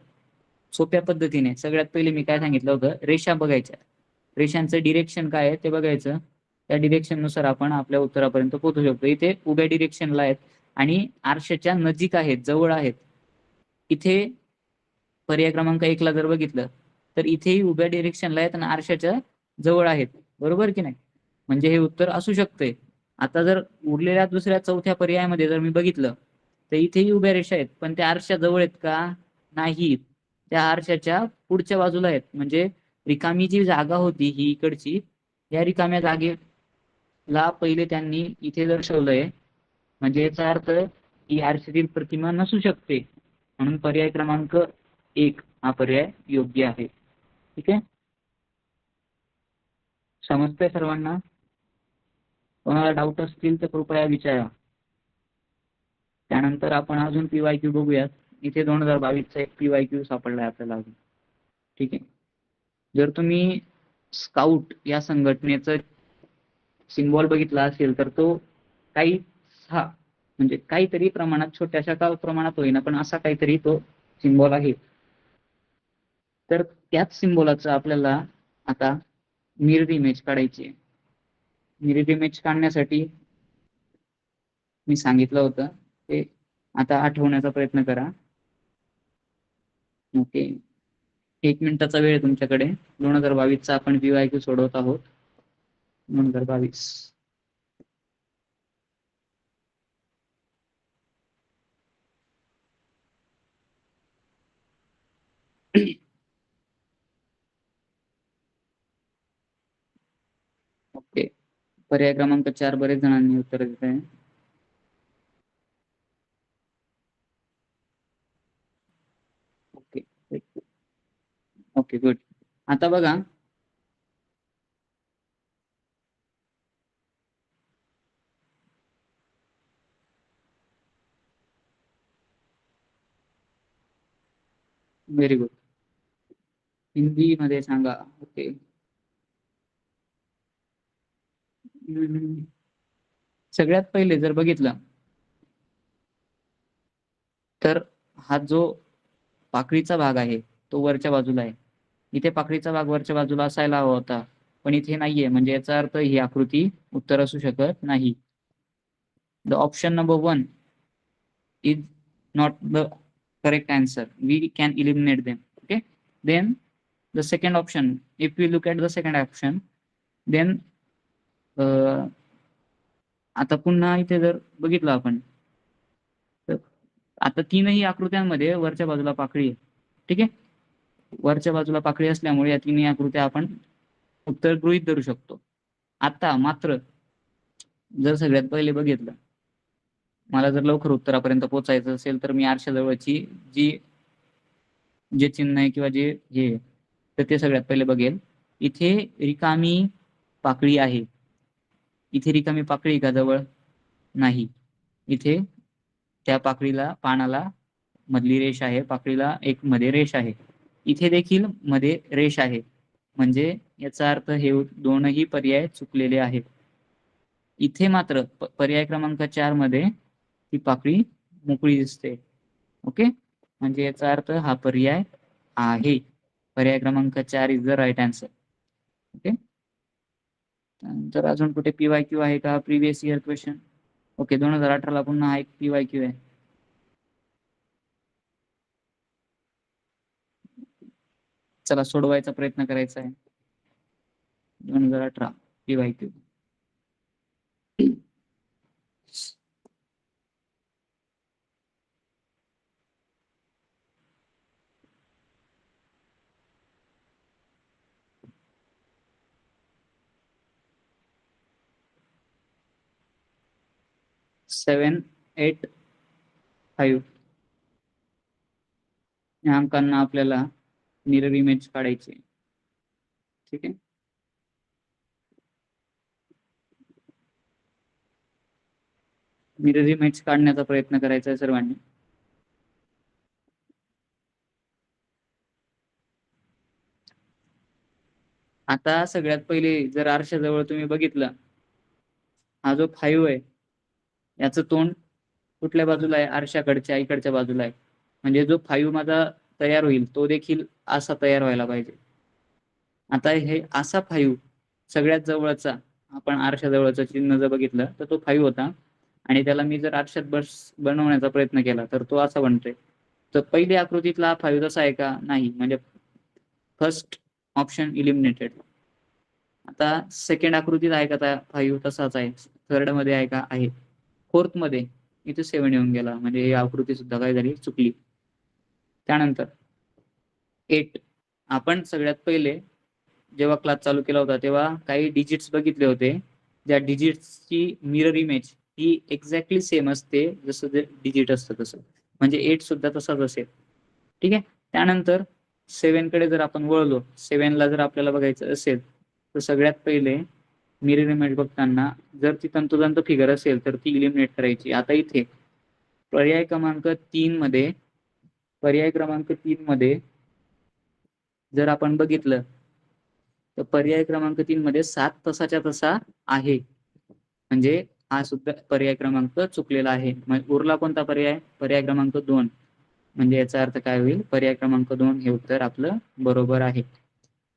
सोप्या पद्धतीने, सगळ्यात पहिले मी काय सांगितलं होतं? रेषा बघायच्या. रेषांचं डिरेक्शन काय आहे ते बघायचं. त्या डिरेक्शन नुसार आपण आपल्या उत्तरापर्यंत पोहोचू शकतो. इथे उभ्या डिरेक्शनला आहेत आणि आरशाच्या नजीक आहेत, जवळ आहेत. इथे पर्याय क्रमांक 1 ला जर बघितलं तर इथेही उभ्या डिरेक्शनला आहेत आणि आरशाच्या जवळ आहेत, बरोबर की नाही? म्हणजे हे उत्तर असू शकते. आता जर उरलेल्या दुसऱ्या चौथ्या पर्यायामध्ये जर मी बघितलं तर इथेही उभ्या रेषा आहेत, पण त्या आरशा जवळ आहेत का? नाहीत. त्या आरशाच्या पुढच्या बाजूला आहेत. म्हणजे रिकामी जी जागा होती ही इकडची, या रिकाम्या जागेला पहिले त्यांनी इथे दर्शवलंय. म्हणजे याचा अर्थ ही आरशातील प्रतिमा नसू शकते. म्हणून पर्याय क्रमांक 1 हा पर्याय योग्य आहे. ठीक आहे, समजतंय सर्वांना? कोणाला डाऊट असतील तर कृपया विचारा. त्यानंतर आपण अजून PYQ बघूयात. इथे 2022चा एक PYQ सापडलाय आपल्याला अजून. ठीक आहे, जर तुम्ही स्काउट या संघटनेचं सिम्बॉल बघितला असेल तर तो काही म्हणजे काहीतरी प्रमाणात, छोट्याशा का प्रमाणात होईना, पण असा काहीतरी तो सिम्बॉल आहे. तर त्याच सिम्बॉलाचं आपल्याला आता मिरर इमेज काढायची आहे. मिरर इमेज काढण्यासाठी मी सांगितलं होतं ते आता आठवण्याचा प्रयत्न करा. ओके, 1 मिनिटाचा वेळ तुमच्याकडे. 2022चा आपण PYQ सोडवत आहोत. 2022. ओके, पर्याय क्रमांक 4 बरेच जणांनी उत्तर दिलं आहे. Okay okay, good. आता बघा, व्हेरी गुड. हिंदी मध्ये सांगा. ओके, सगळ्यात पहिले जर बघितलं तर हा जो पाकळीचा भाग आहे तो वरच्या बाजूला आहे. इथे पाकळीचा भाग वरच्या बाजूला असायला हवा होता, पण इथे नाहीये. म्हणजे याचा अर्थ ही आकृती उत्तर असू शकत नाही. The option number 1 is not the correct answer. We can eliminate them. Okay, then the second option, if we look at the second option, then आता पुन्हा इथे जर बघितलं आपण तर आता तीनही आकृत्यांमध्ये वरच्या बाजूला पाकळी आहे. ठीक आहे, वरच्या बाजूला पाकळी असल्यामुळे या तिन्ही आकृत्या आपण उत्तर गृहीत धरू शकतो. आता मात्र जर सगळ्यात पहिले बघितलं, मला जर लवकर उत्तरापर्यंत पोहोचायचं असेल तर मी आरशाजवळची जे चिन्ह आहे किंवा जे हे तर ते सगळ्यात पहिले बघेल. इथे रिकामी पाकळी आहे. इथे रिकामी पाकळी का जवळ? नाही. इथे त्या पाकळीला, पानाला मधली रेष आहे, पाकळीला एक मध्ये रेष आहे. इथे देखील मध्ये रेष आहे. म्हणजे याचा अर्थ हे दोनही पर्याय चुकलेले आहेत. इथे मात्र पर्याय क्रमांक 4 मध्ये ती पाकळी मोकळी दिसते. ओके, म्हणजे याचा अर्थ हा पर्याय आहे. पर्याय क्रमांक 4 is the right answer. Okay, तर अजून कुठे PYQ आहे का? Previous year question. ओके, 2018 ला पुन्हा एक PYQ आहे. चला सोडवायचा प्रयत्न करायचा आहे. 2018 PYQ. सेवन 8 5 या अंकांना आपल्याला मिरर इमेज काढायची. ठीक आहे, मिरर इमेज काढण्याचा प्रयत्न करायचा आहे सर्वांनी. आता सगळ्यात पहिले जर आरशाजवळ तुम्ही बघितलं, हा जो 5 आहे याचं तोंड कुठल्या बाजूला आहे? आरशाकडच्या इकडच्या बाजूला आहे. म्हणजे जो 5 माझा तयार होईल तो देखील असा तयार व्हायला पाहिजे. आता हे असा 5 सगळ्यात जवळचा, आपण आरशाजवळचं चिन्ह जर बघितलं तर तो 5 होता आणि त्याला मी जर आरशात बनवण्याचा प्रयत्न केला तर तो असा बनतोय. तर पहिल्या आकृतीतला 5 तसा आहे का? नाही. म्हणजे फर्स्ट ऑप्शन इलिमिनेटेड. आता सेकंड आकृतीत आहे का 5 तसाच आहे. थर्ड मध्ये आहे का? आहे. फोर्थ मध्ये इथे 7 येऊन गेला. म्हणजे ही आकृती सुद्धा काय झाली? चुकली. त्यानंतर 8 आपण सगळ्यात पहिले जेव्हा क्लास चालू केला होता तेव्हा काही डिजिट्स बघितले होते. ज्या डिजिट्सची मिरर इमेज ही एक्झॅक्टली सेम असते जसं जे डिजिट असतं तसं. म्हणजे 8 सुद्धा तसाच असेल. ठीक आहे. त्यानंतर 7 कडे जर आपण वळलो, 7 ला जर आपल्याला बघायचं असेल तर सगळ्यात पहिले मिरर इमेज बघताना जर ती तंतोतंत फिगर असेल तर ती इलिमिनेट करायची. आता इथे पर्याय क्रमांक 3 मध्ये जर आपण बघितलं तर पर्याय क्रमांक 3 मध्ये 7 तसाच्या तसा आहे. म्हणजे हा सुद्धा पर्याय क्रमांक चुकलेला आहे. मग उरला कोणता पर्याय? पर्याय क्रमांक 2. म्हणजे याचा अर्थ काय होईल? पर्याय क्रमांक 2 हे उत्तर आपलं बरोबर आहे.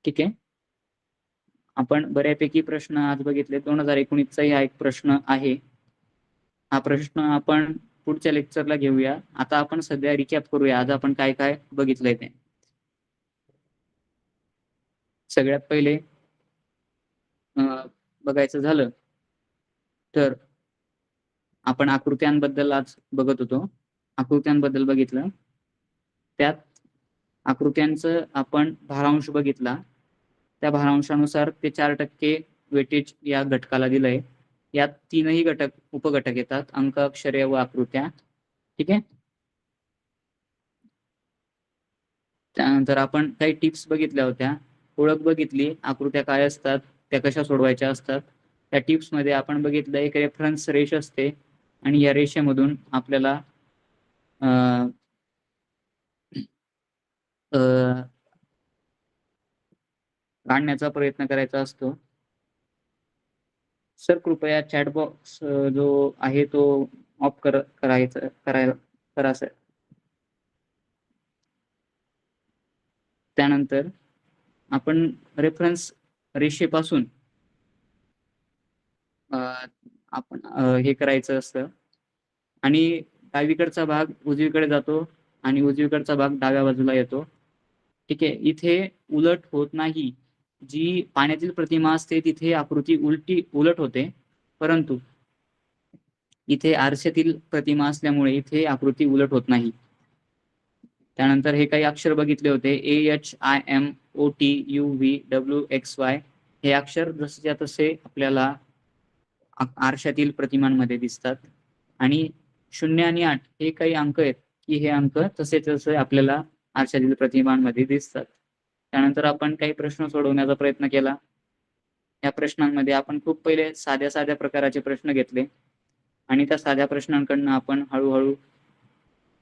ठीक आहे. आपण बऱ्यापैकी प्रश्न आज बघितले. 2019 चाही हा एक प्रश्न आहे. हा प्रश्न आपण पुढच्या लेक्चरला घेऊया. आता आपण सध्या रिकॅप करूया. आज आपण काय काय बघितलंय ते. सगळ्यात पहिले बघायचं झालं तर आपण आकृत्यांबद्दल आज बघत होतो. आकृत्यांबद्दल बघितलं. त्यात आकृत्यांचं आपण भारांश बघितला. त्या भारांशानुसार ते 4% वेटेज या घटकाला दिलंय. यात 3ही घटक उपघटक येतात. अंक, अक्षरे व आकृत्या. ठीक आहे. त्यानंतर आपण काही टिप्स बघितल्या होत्या. ओळख बघितली. आकृत्या काय असतात, त्या कशा सोडवायच्या असतात. त्या टिप्स मध्ये आपण बघितलं एक रेफरन्स रेष असते आणि या रेषेमधून आपल्याला काढण्याचा प्रयत्न करायचा असतो. सर कृपया चॅट बॉक्स जो आहे तो ऑफ करा सर. त्यानंतर आपण रेफरन्स रेषेपासून आपण हे करायचं असतं आणि डावीकडचा भाग उजवीकडे जातो आणि उजवीकडचा भाग डाव्या बाजूला येतो. ठीक आहे. इथे उलट होत नाही. जी पाण्यातील प्रतिमा असते तिथे आकृती उलट होते, परंतु इथे आरशातील प्रतिमा असल्यामुळे इथे आकृती उलट होत नाही. त्यानंतर हे काही अक्षर बघितले होते. AHIMOTUVWXY हे अक्षर जसच्या तसे आपल्याला आरशातील प्रतिमांमध्ये दिसतात आणि 0 आणि 8 हे काही अंक आहेत की हे अंक तसे तसे आपल्याला आरशातील प्रतिमांमध्ये दिसतात. त्यानंतर आपण काही प्रश्न सोडवण्याचा प्रयत्न केला. या प्रश्नांमध्ये आपण खूप पहिले साध्या प्रकाराचे प्रश्न घेतले आणि त्या साध्या प्रश्नांकडनं आपण हळूहळू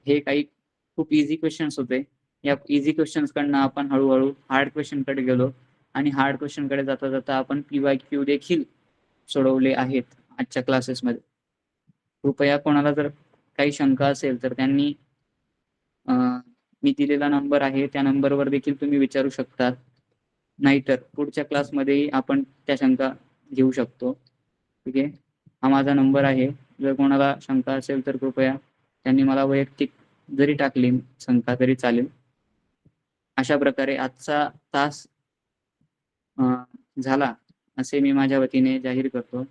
हे काही खूप इझी क्वेश्चन्स होते. या इझी क्वेश्चन्स कडनं आपण हळूहळू हार्ड क्वेश्चन कडे गेलो आणि हार्ड क्वेश्चन कडे जाता जाता आपण PYQ देखील सोडवले आहेत आजच्या क्लासेसमध्ये. कृपया कोणाला जर काही शंका असेल तर त्यांनी मी दिलेला नंबर आहे त्या नंबरवर देखील तुम्ही विचारू शकता. नाहीतर पुढच्या क्लासमध्येही आपण त्या शंका घेऊ शकतो. ठीक आहे. हा माझा नंबर आहे. जर कोणाला शंका असेल तर कृपया त्यांनी मला वैयक्तिक जरी टाकली शंका तरी चालेल. अशा प्रकारे आजचा तास झाला असे मी माझ्या वतीने जाहीर करतो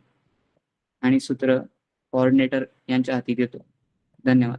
आणि सूत्र कोऑर्डिनेटर यांच्या हाती देतो. धन्यवाद.